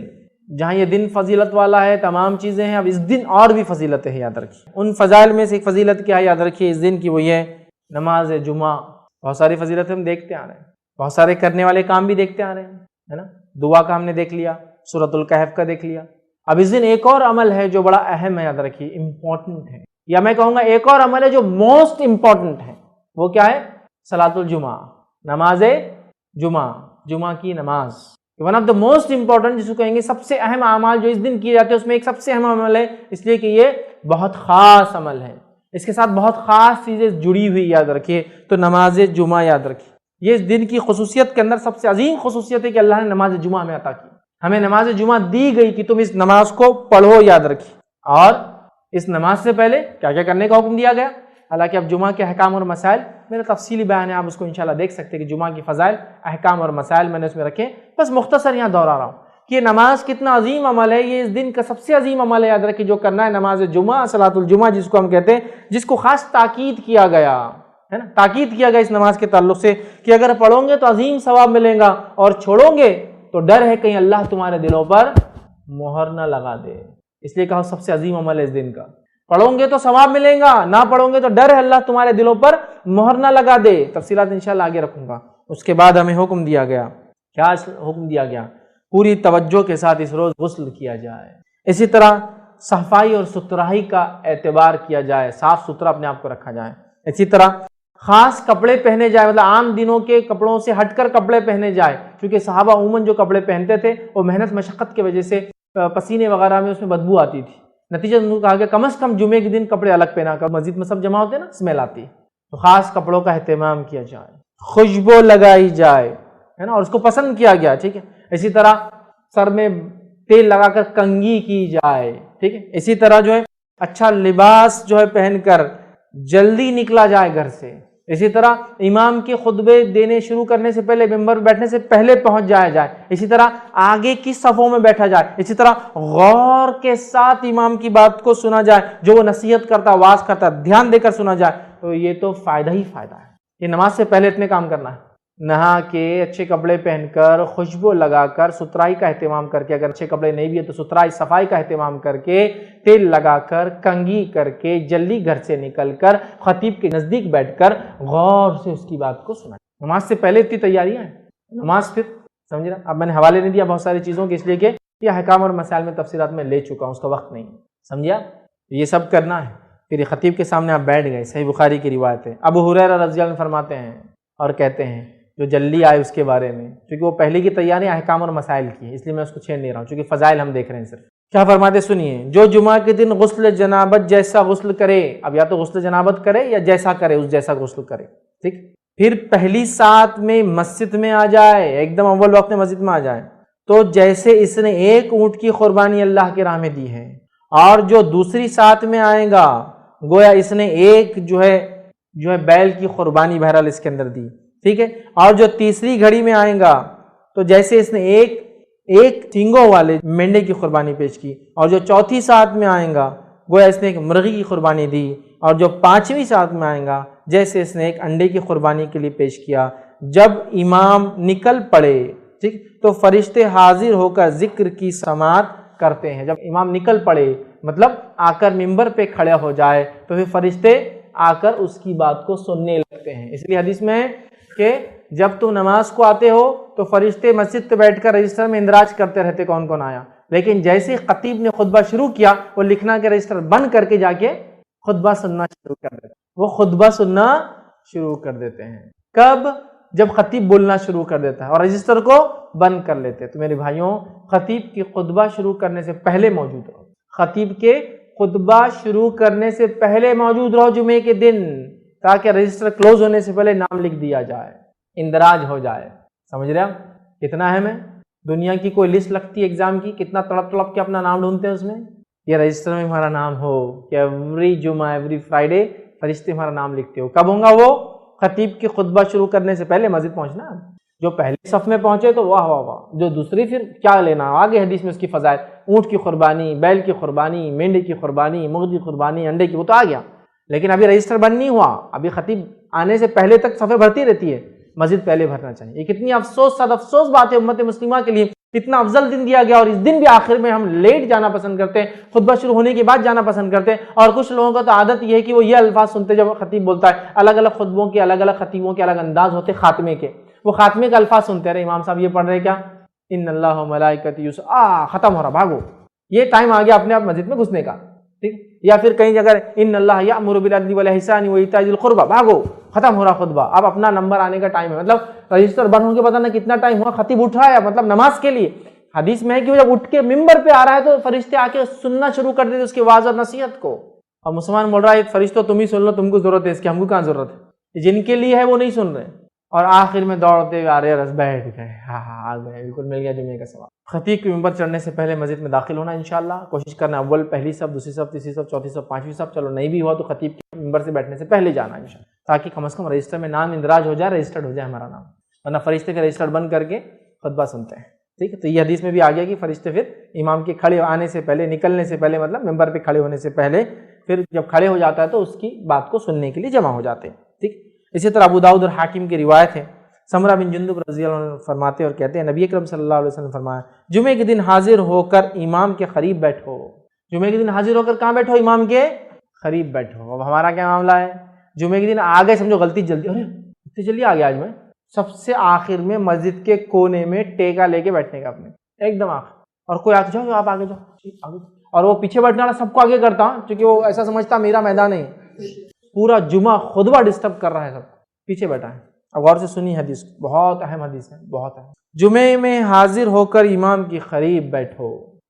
جہاں یہ دن فضیلت والا ہے، تمام چیزیں ہیں، اب اس دن اور بھی فضیلتیں ہیں، یاد رکھیے۔ ان فضائل میں سے ایک فضیلت کیا ہے یاد رکھیے اس دن کی، وہ یہ نماز جمعہ۔ بہت ساری فضیلتیں ہم دیکھتے آ رہے ہیں، بہت سارے کرنے والے کام بھی دیکھتے آ رہے ہیں، ہے نا؟ دعا کا ہم نے دیکھ لیا، سورۃ الکہف کا دیکھ لیا۔ اب اس دن ایک اور عمل ہے جو بڑا اہم ہے، یاد رکھیے، امپورٹنٹ ہے، یا میں کہوں گا ایک اور عمل ہے جو موسٹ امپورٹنٹ ہے۔ وہ کیا ہے؟ صلاۃ الجمعہ، نماز جمعہ، جمعہ کی نماز۔ One of the most important, جس کو کہیں گے سب سے اہم اعمال جو اس دن کیے جاتے ہیں، اس میں ایک سب سے اہم عمل ہے، اس لیے کہ یہ بہت خاص عمل ہے، اس کے ساتھ بہت خاص چیزیں جڑی ہوئی، یاد رکھیے۔ تو نماز جمعہ یاد رکھیے، یہ اس دن کی خصوصیت کے اندر سب سے عظیم خصوصیت ہے کہ اللہ نے نماز جمعہ ہمیں عطا کی، ہمیں نماز جمعہ دی گئی کہ تم اس نماز کو پڑھو، یاد رکھیے۔ اور اس نماز سے پہلے کیا کیا کرنے کا حکم دیا گیا؟ حالانکہ اب جمعہ کے احکام اور مسائل میرا تفصیلی بیان ہے، آپ اس کو انشاءاللہ دیکھ سکتے ہیں کہ جمعہ کی فضائل، احکام اور مسائل میں نے اس میں رکھے، بس مختصر یہاں دہرا رہا ہوں کہ یہ نماز کتنا عظیم عمل ہے، یہ اس دن کا سب سے عظیم عمل ہے، یاد رکھیے، جو کرنا ہے نماز جمعہ، صلاۃ الجمعہ جس کو ہم کہتے ہیں، جس کو خاص تاکید کیا گیا ہے نا، تاکید کیا گیا اس نماز کے تعلق سے کہ اگر پڑھو گے تو عظیم ثواب ملے گا، اور چھوڑو گے تو ڈر ہے کہیں اللہ تمہارے دلوں پر مہر نہ لگا دے، اس لیے کہا سب سے عظیم عمل ہے اس دن کا۔ پڑھو گے تو ثواب ملے گا، نہ پڑھو گے تو ڈر ہے اللہ تمہارے دلوں پر مہر نہ لگا دے۔ تفصیلات انشاءاللہ آگے رکھوں گا۔ اس کے بعد ہمیں حکم دیا گیا، کیا حکم دیا گیا؟ پوری توجہ کے ساتھ اس روز غسل کیا جائے، اسی طرح صفائی اور ستھرائی کا اعتبار کیا جائے، صاف ستھرا اپنے آپ کو رکھا جائے، اسی طرح خاص کپڑے پہنے جائے، مطلب عام دنوں کے کپڑوں سے ہٹ کر کپڑے پہنے جائے، کیونکہ صحابہ عموماً جو کپڑے پہنتے تھے وہ محنت مشقت کی وجہ سے پسینے وغیرہ میں اس میں بدبو آتی تھی، نتیجہ ان کو کہا کہ کم از کم جمعے کے دن کپڑے الگ پہنا کر، مسجد میں سب جمع ہوتے ہیں نا، اسمیل آتی ہے، تو خاص کپڑوں کا اہتمام کیا جائے، خوشبو لگائی جائے، ہے نا، اور اس کو پسند کیا گیا، ٹھیک ہے۔ اسی طرح سر میں تیل لگا کر کنگھی کی جائے، ٹھیک ہے۔ اسی طرح جو ہے اچھا لباس جو ہے پہن کر جلدی نکلا جائے گھر سے، اسی طرح امام کے خطبے دینے شروع کرنے سے پہلے، ممبر بیٹھنے سے پہلے پہنچ جایا جائے، اسی طرح آگے کی صفوں میں بیٹھا جائے، اسی طرح غور کے ساتھ امام کی بات کو سنا جائے، جو وہ نصیحت کرتا، واعظ کرتا، دھیان دے کر سنا جائے، تو یہ تو فائدہ ہی فائدہ ہے، یہ نماز سے پہلے اتنے کام کرنا ہے، نہا کے اچھے کپڑے پہن کر، خوشبو لگا کر، ستھرائی کا اہتمام کر کے، اگر اچھے کپڑے نہیں بھی ہے تو ستھرائی صفائی کا اہتمام کر کے، تیل لگا کر، کنگھی کر کے، جلدی گھر سے نکل کر خطیب کے نزدیک بیٹھ کر غور سے اس کی بات کو سنا۔ نماز سے پہلے اتنی تیاریاں ہیں، نماز پھر سمجھ رہا۔ اب میں نے حوالے نہیں دیا بہت ساری چیزوں کے، اس لیے کہ یہ احکام اور مسائل میں تفصیلات میں لے چکا ہوں، اس کا وقت نہیں، سمجھا؟ یہ سب کرنا ہے، پھر یہ خطیب کے سامنے آپ بیٹھ گئے۔ صحیح بخاری کی روایت ہے، ابو ہریرہ رضی اللہ عنہ فرماتے ہیں اور کہتے ہیں جو جلدی آئے اس کے بارے میں، کیونکہ وہ پہلے کی تیاری احکام اور مسائل کی ہے، اس لیے میں اس کو چھیڑ نہیں رہا ہوں، چونکہ فضائل ہم دیکھ رہے ہیں صرف۔ کیا فرماتے سنیے، جو جمعہ کے دن غسل جنابت جیسا غسل کرے، اب یا تو غسل جنابت کرے یا جیسا کرے اس جیسا غسل کرے، ٹھیک، پھر پہلی سات میں مسجد میں آ جائے، ایک دم اول وقت میں مسجد میں آ جائے، تو جیسے اس نے ایک اونٹ کی قربانی اللہ کی راہ میں دی ہے، اور جو دوسری سات میں آئے گا گویا اس نے ایک جو ہے بیل کی قربانی بہرحال اس کے اندر دی، ٹھیک ہے، اور جو تیسری گھڑی میں آئے گا تو جیسے اس نے ایک سینگوں والے مینڈے کی قربانی پیش کی، اور جو چوتھی سات میں آئے گا گویا اس نے ایک مرغی کی قربانی دی، اور جو پانچویں سات میں آئے گا جیسے اس نے ایک انڈے کی قربانی کے لیے پیش کیا۔ جب امام نکل پڑے، ٹھیک، تو فرشتے حاضر ہو کر ذکر کی سماعت کرتے ہیں۔ جب امام نکل پڑے مطلب آ کر ممبر پہ کھڑا ہو جائے تو پھر فرشتے آ کر اس کی بات کو سننے لگتے ہیں۔ اس لیے حدیث میں ہے کہ جب تم نماز کو آتے ہو تو فرشتے مسجد پہ بیٹھ کر رجسٹر میں اندراج کرتے رہتے کون کون آیا، لیکن جیسے خطیب نے خطبہ شروع کیا وہ لکھنا کے رجسٹر بند کر کے جا کے خطبہ سننا شروع کر دیتے، وہ خطبہ سننا شروع کر دیتے ہیں۔ کب؟ جب خطیب بولنا شروع کر دیتا ہے، اور رجسٹر کو بند کر لیتے۔ تو میرے بھائیوں، خطیب کی خطبہ شروع کرنے سے پہلے موجود رہو، خطیب کے خطبہ شروع کرنے سے پہلے موجود رہو جمعے کے دن، تاکہ رجسٹر کلوز ہونے سے پہلے نام لکھ دیا جائے، اندراج ہو جائے۔ سمجھ رہے ہیں کتنا اہم ہے؟ دنیا کی کوئی لسٹ لگتی ہے ایگزام کی، کتنا تڑپ تڑپ کے اپنا نام ڈھونڈتے ہیں اس میں، یہ رجسٹر میں ہمارا نام ہو کہ ایوری جمعہ ایوری فرائیڈے فرشتے ہمارا نام لکھتے ہو۔ کب ہوگا وہ؟ خطیب کی خطبہ شروع کرنے سے پہلے مسجد پہنچنا۔ جو پہلے صف میں پہنچے تو واہ واہ واہ، جو دوسری پھر کیا لینا، آگے حدیث میں اس کی فضائل، اونٹ کی قربانی، بیل کی قربانی، مینڈے کی قربانی، مرغی کی قربانی، انڈے کی، وہ تو آ گیا، لیکن ابھی رجسٹر بند نہیں ہوا، ابھی خطیب آنے سے پہلے تک صفیں بھرتی رہتی ہے، مسجد پہلے بھرنا چاہیے۔ یہ کتنی افسوس صد افسوس بات ہے امت مسلمہ کے لیے، اتنا افضل دن دیا گیا اور اس دن بھی آخر میں ہم لیٹ جانا پسند کرتے ہیں، خطبہ شروع ہونے کے بعد جانا پسند کرتے ہیں۔ اور کچھ لوگوں کا تو عادت یہ ہے کہ وہ یہ الفاظ سنتے جب خطیب بولتا ہے، الگ الگ خطبوں کے الگ الگ خطیبوں کے الگ انداز ہوتے، خاتمے کے وہ خاتمے کا الفاظ سنتے رہے، امام صاحب یہ پڑھ رہے کیا، ان اللہ و ملائکتہ ختم ہو رہا، بھاگو، یہ ٹائم آ گیا اپنے آپ مسجد میں گھسنے کا، ٹھیک، یا پھر کہیں جگہ ان اللہ یأمر بالعدل والاحسان وایتاء ذی القربى، بھاگو، ختم ہو رہا خطبہ، اب اپنا نمبر آنے کا ٹائم ہے، مطلب رجسٹر بند ہو کے پتہ نہ کتنا ٹائم ہوا، خطیب اٹھ رہا ہے مطلب نماز کے لیے۔ حدیث میں ہے کہ وہ جب اٹھ کے ممبر پہ آ رہا ہے تو فرشتے آ کے سننا شروع کر دیتے اس کی واعظ اور نصیحت کو، اور مسلمان بول رہا ہے فرشتوں تم ہی سن لو، تم کو ضرورت ہے اس کی، ہم کو کہاں ضرورت ہے، جن کے لیے ہے وہ نہیں سن رہے، اور آخر میں دوڑتے آ رہے، رس بیٹھ گئے، آ گئے، بالکل مل گیا جمعے کا ثواب۔ خطیب کے ممبر چڑھنے سے پہلے مسجد میں داخل ہونا انشاءاللہ، کوشش کرنا اول پہلی صف، دوسری صف، تیسری صف، چوتھی صف، پانچویں صف، چلو نہیں بھی ہوا تو خطیب کے ممبر سے بیٹھنے سے پہلے جانا انشاءاللہ، تاکہ کم از کم رجسٹر میں نام اندراج ہو جائے، رجسٹرڈ ہو جائے ہمارا نام، ورنہ فرشتے کا رجسٹر بند کر کے خطبہ سنتے ہیں، ٹھیک ہے۔ تو یہ حدیث میں بھی آ گیا کہ فرشتے پھر امام کے کھڑے آنے سے پہلے، نکلنے سے پہلے، مطلب ممبر پہ کھڑے ہونے سے پہلے، پھر جب کھڑے ہو جاتا ہے تو اس کی بات کو سننے کے لیے جمع ہو جاتے ہیں، ٹھیک۔ اسی طرح ابو داؤد اور حاکم کی روایت ہے، سمرہ بن جندب رضی اللہ عنہ فرماتے اور کہتے ہیں نبی اکرم صلی اللہ علیہ وسلم نے فرمایا، جمعے کے دن حاضر ہو کر امام کے قریب بیٹھو، جمعے کے دن حاضر ہو کر کہاں بیٹھو؟ امام کے قریب بیٹھو۔ اب ہمارا کیا معاملہ ہے؟ جمعے کے دن آگے سمجھو غلطی جلدی، ارے اتنی جلدی آ گیا آج میں، سب سے آخر میں مسجد کے کونے میں ٹیکا لے کے بیٹھنے کا اپنے، ایک دم آخر، اور کوئی آتے جاؤ آپ آگے جاؤ، آگے، اور وہ پیچھے بیٹھنے والا سب کو آگے کرتا ہوں کیونکہ وہ ایسا سمجھتا میرا میدان ہے، پورا جمعہ خطبہ ڈسٹرب کر رہا ہے، سب پیچھے بیٹھا ہے۔ اب غور سے سنی حدیث، بہت اہم حدیث ہے، بہت اہم۔ جمعے میں حاضر ہو کر امام کے قریب بیٹھو،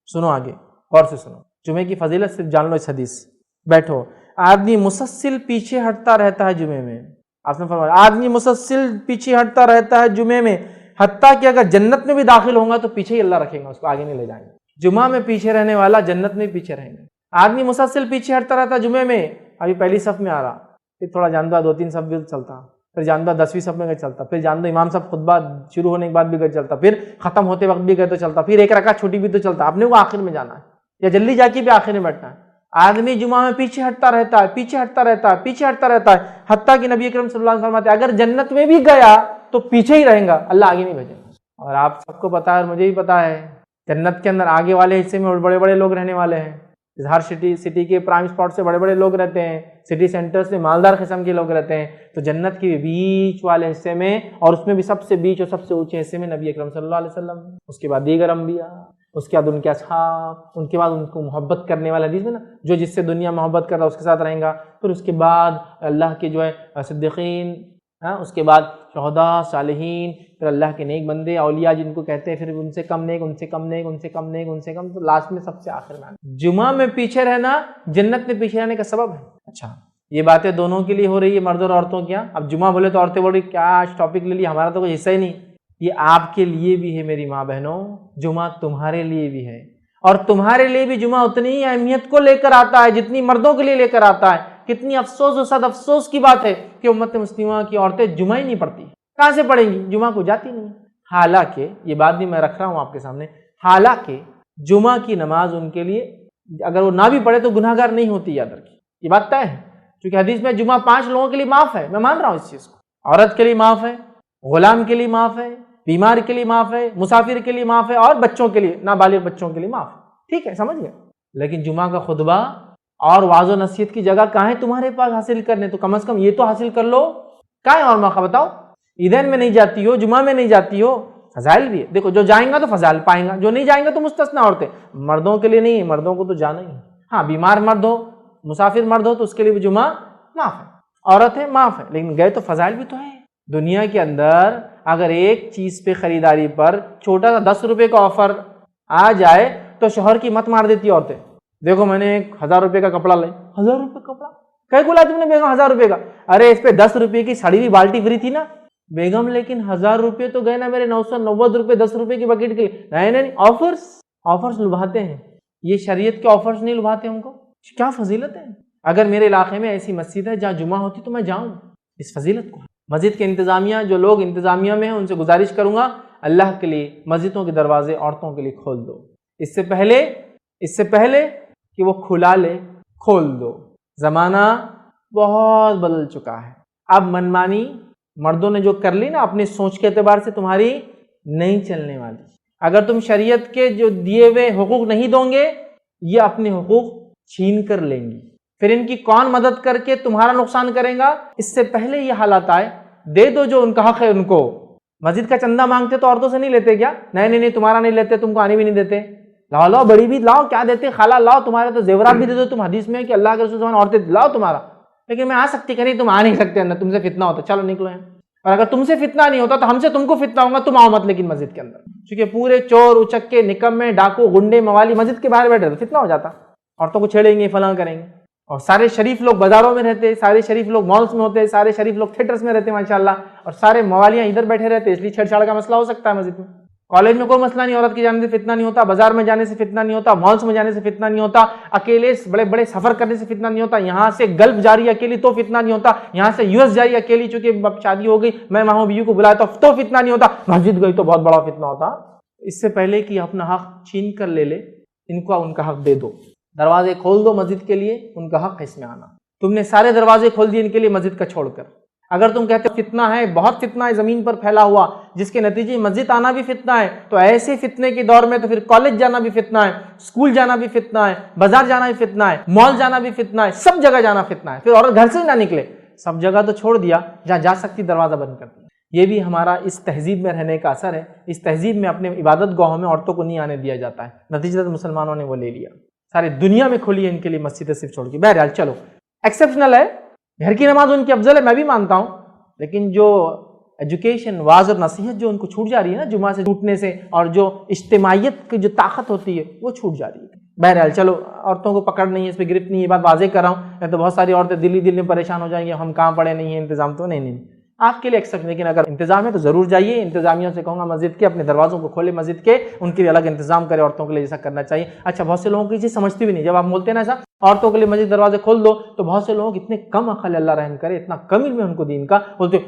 سنو آگے، غور سے سنو، جمعے کی فضیلت صرف جان لو اس حدیث، بیٹھو۔ آدمی مسلسل پیچھے ہٹتا رہتا ہے جمعے میں، آپ نے فرمایا آدمی مسلسل پیچھے ہٹتا رہتا ہے جمعے میں، حتیٰ کہ اگر جنت میں بھی داخل ہوگا تو پیچھے ہی اللہ رکھے گا، اس کو آگے نہیں لے جائیں گے۔ جمعہ میں پیچھے رہنے والا جنت میں پیچھے رہیں گے۔ آدمی مسلسل پیچھے ہٹتا رہتا ہے جمعے میں، ابھی پہلی صف میں آ رہا، پھر تھوڑا جاندہ 2-3 صف بھی چلتا، پھر جاندہ 10ویں صف میں گئے چلتا، پھر جاندہ امام صاحب خطبہ شروع ہونے کے بعد بھی گئے چلتا، پھر ختم ہوتے وقت بھی گئے تو چلتا، پھر ایک رکعت چھوٹی بھی تو چلتا، اپنے کو آخر میں جانا ہے یا جلدی جا کے بھی آخر میں بیٹھنا ہے۔ آدمی جمعہ میں پیچھے ہٹتا رہتا ہے، پیچھے ہٹتا رہتا ہے، پیچھے ہٹتا رہتا ہے، حتیٰ کہ نبی اکرم صلی اللہ علیہ وسلم فرماتے ہیں اگر جنت میں بھی گیا تو پیچھے ہی رہیں گا، اللہ آگے نہیں بھیجے گا۔ اور آپ سب کو پتا ہے اور مجھے بھی پتا ہے جنت کے اندر آگے والے حصے میں بڑے بڑے لوگ رہنے والے ہیں، ہر سٹی کے پرائم اسپاٹ سے بڑے بڑے لوگ رہتے ہیں، سٹی سینٹرز میں مالدار قسم کے لوگ رہتے ہیں، تو جنت کے بیچ والے حصے میں، اور اس میں بھی سب سے بیچ اور سب سے اونچے حصے میں نبی اکرم صلی اللہ علیہ وسلم، اس کے بعد دیگر انبیاء، اس کے بعد ان کے اصحاب، ان کے بعد ان کو محبت کرنے والا، حدیث میں نا جو جس سے دنیا محبت کر رہا اس کے ساتھ رہیں گا، پھر اس کے بعد اللہ کے جو ہے صدیقین، اس کے بعد شہداء، صالحین، پھر اللہ کے نیک بندے، اولیاء جن کو کہتے ہیں، پھر ان سے کم نیک، ان سے کم نیک، ان سے کم نیک، ان سے کم، تو لاسٹ میں سب سے آخر میں جمعہ میں پیچھے رہنا جنت میں پیچھے رہنے کا سبب ہے۔ اچھا یہ باتیں دونوں کے لیے ہو رہی ہے، مرد اور عورتوں کیا؟ اب جمعہ بولے تو عورتیں بول رہی کیا آج ٹاپک لے لی، ہمارا تو کوئی حصہ ہی نہیں۔ یہ آپ کے لیے بھی ہے میری ماں بہنوں، جمعہ تمہارے لیے بھی ہے، اور تمہارے لیے بھی جمعہ اتنی ہی اہمیت کو لے کر آتا ہے جتنی مردوں کے لیے لے کر آتا ہے۔ کتنی افسوس و صد افسوس کی بات ہے کہ امت مسلمہ کی عورتیں جمعہ ہی نہیں پڑھتی، کہاں سے پڑھیں گی؟ جمعہ کو جاتی نہیں۔ حالانکہ یہ بات بھی میں رکھ رہا ہوں آپ کے سامنے، حالانکہ جمعہ کی نماز ان کے لیے اگر وہ نہ بھی پڑھے تو گناہ گار نہیں ہوتی، یاد رکھیے یہ بات طے ہے، کیونکہ حدیث میں جمعہ 5 لوگوں کے لیے معاف ہے، میں مان رہا ہوں اس چیز کو، عورت کے لیے معاف ہے، غلام کے لیے معاف ہے، بیمار کے لیے معاف ہے، مسافر کے لیے معاف ہے، اور بچوں کے لیے، نابالغ بچوں کے لیے معاف ہے، ٹھیک ہے سمجھ گئے؟ لیکن جمعہ کا خطبہ اور واعظ و نصیحت کی جگہ کہاں ہے تمہارے پاس حاصل کرنے؟ تو کم از کم یہ تو حاصل کر لو، کہاں ہے اور موقع بتاؤ؟ عیدین میں نہیں جاتی ہو، جمعہ میں نہیں جاتی ہو، فضائل بھی ہے، دیکھو جو جائیں گا تو فضائل پائیں گا، جو نہیں جائیں گا تو مستثنا عورتیں، مردوں کے لیے نہیں ہے، مردوں کو تو جانا ہی ہے، ہاں بیمار مرد ہو، مسافر مرد ہو تو اس کے لیے بھی جمعہ معاف ہے، عورت ہے معاف ہے، لیکن گئے تو فضائل بھی تو ہے۔ دنیا کے اندر اگر ایک چیز پہ خریداری پر چھوٹا سا 10 روپے کا آفر آ جائے تو شوہر کی مت مار دیتی عورتیں، دیکھو میں نے 1000 روپے کا کپڑا لائی، 1000 روپے کا کپڑا کہے کو لایا تم نے بیگم 1000 روپے کا؟ ارے اس پہ 10 روپے کی سڑی ہوئی بالٹی فری تھی نا بیگم، لیکن 1000 روپے تو گئے نا میرے 990 روپے 10 روپے کی بکیٹ کے لیے۔ نہیں آفرز لبھاتے ہیں، یہ شریعت کے آفرز نہیں لبھاتے ہم کو، کیا فضیلت ہے؟ اگر میرے علاقے میں ایسی مسجد ہے جہاں جمعہ ہوتی تو میں جاؤں، اس فضیلت کو۔ مسجد کے انتظامیہ، جو لوگ انتظامیہ میں ہیں ان سے گزارش کروں گا اللہ کے لیے مسجدوں کے دروازے عورتوں کے لیے کھول دو، اس سے پہلے کہ وہ کھلا لے کھول دو۔ زمانہ بہت بدل چکا ہے، اب منمانی مردوں نے جو کر لی نا اپنی سوچ کے اعتبار سے تمہاری نہیں چلنے والی۔ اگر تم شریعت کے جو دیے ہوئے حقوق نہیں دو گے یہ اپنے حقوق چھین کر لیں گی، پھر ان کی کون مدد کر کے تمہارا نقصان کرے گا؟ اس سے پہلے یہ حالات آئے، دے دو جو ان کا حق ہے ان کو۔ مسجد کا چندہ مانگتے تو عورتوں سے نہیں لیتے کیا؟ نہیں تمہارا نہیں لیتے، تم کو آنے بھی نہیں دیتے، لاؤ بڑی بھی لاؤ، کیا دیتے؟ خالہ لاؤ، تمہارے تو زیورات بھی دے دو، تم حدیث میں کہ اللہ کے رسول صلی اللہ علیہ وسلم عورتیں لاؤ تمہارا، لیکن میں آ سکتی کہ نہیں تم آ نہیں سکتے اندر، تم سے فتنہ ہوتا، چلو نکلو ہیں۔ اور اگر تم سے فتنہ نہیں ہوتا تو ہم سے تم کو فتنہ ہوگا، تم آؤ مت لیکن مسجد کے اندر، کیونکہ پورے چور اچکے نکمے ڈاکو گنڈے موالی مسجد کے باہر بیٹھے تو فتنہ ہو جاتا، عورتوں کو چھیڑیں گے فلاں کریں گے۔ اور سارے شریف لوگ بازاروں میں رہتے، سارے شریف لوگ مالز میں ہوتے، سارے شریف لوگ تھیٹرز میں رہتے ماشاءاللہ، اور سارے موالیاں ادھر بیٹھے رہتے، اس لیے چھیڑ چھاڑ کا مسئلہ ہو سکتا ہے مسجد میں۔ کالج میں کوئی مسئلہ نہیں، عورت کے جانے سے فتنہ نہیں ہوتا، بازار میں جانے سے فتنہ نہیں ہوتا، مالز میں جانے سے فتنہ نہیں ہوتا، اکیلے بڑے بڑے سفر کرنے سے فتنہ نہیں ہوتا، یہاں سے گلف جاری اکیلی تو فتنہ نہیں ہوتا، یہاں سے US جاری اکیلی، چونکہ اب شادی ہو گئی میں وہاں بیوی کو بلایا تو فتنہ نہیں ہوتا، مسجد گئی تو بہت بڑا فتنہ ہوتا۔ اس سے پہلے کہ اپنا حق چھین کر لے ان کو ان کا حق دے دو، دروازے کھول دو مسجد کے لیے، ان کا حق ہے اس میں آنا۔ تم نے سارے دروازے کھول دیے ان کے لیے مسجد کا چھوڑ کر۔ اگر تم کہتے ہو فتنہ ہے، بہت فتنہ ہے زمین پر پھیلا ہوا جس کے نتیجے مسجد آنا بھی فتنہ ہے، تو ایسے فتنے کے دور میں تو پھر کالج جانا بھی فتنہ ہے، اسکول جانا بھی فتنہ ہے، بازار جانا بھی فتنہ ہے، مال جانا بھی فتنہ ہے، سب جگہ جانا فتنہ ہے۔ پھر عورت گھر سے نہ نکلے، سب جگہ تو چھوڑ دیا، جہاں جا سکتی دروازہ بند کر دیا۔ یہ بھی ہمارا اس تہذیب میں رہنے کا اثر ہے، اس تہذیب میں اپنے عبادت گاہوں میں عورتوں کو نہیں آنے دیا جاتا ہے، نتیجہ مسلمانوں نے وہ لے لیا، ساری دنیا میں کھلی ہے ان کے لیے مسجدیں صرف چھوڑ کے۔ بہرحال چلو ایکسیپشنل ہے، گھر کی نماز ان کی افضل ہے میں بھی مانتا ہوں، لیکن جو ایجوکیشن واعظ اور نصیحت جو ان کو چھوٹ جا رہی ہے نا جمعہ سے چھوٹنے سے، اور جو اجتماعیت کی جو طاقت ہوتی ہے وہ چھوٹ جا رہی ہے۔ بہرحال چلو عورتوں کو پکڑ نہیں ہے، اس پہ گرفت نہیں ہے، یہ بات واضح کر رہا ہوں، نہیں تو بہت ساری عورتیں دل میں پریشان ہو جائیں گی، ہم کہاں پڑے نہیں ہیں انتظام تو نہیں آپ کے لیے ایکسیپٹ، لیکن اگر انتظام ہے تو ضرور جائیے۔ انتظامیہ سے کہوں گا مسجد کے اپنے دروازوں کو کھولے، مسجد کے ان کے لیے الگ انتظام کرے، عورتوں کے لیے جیسا کرنا چاہیے۔ اچھا بہت سے لوگوں کی چیز سمجھتی بھی نہیں، جب آپ بولتے ہیں نا ایسا عورتوں کے لیے مسجد دروازے کھول دو تو بہت سے لوگ اتنے کم عقل، اللہ رحم کرے، اتنا کم علم ہے ان کو دین کا، بولتے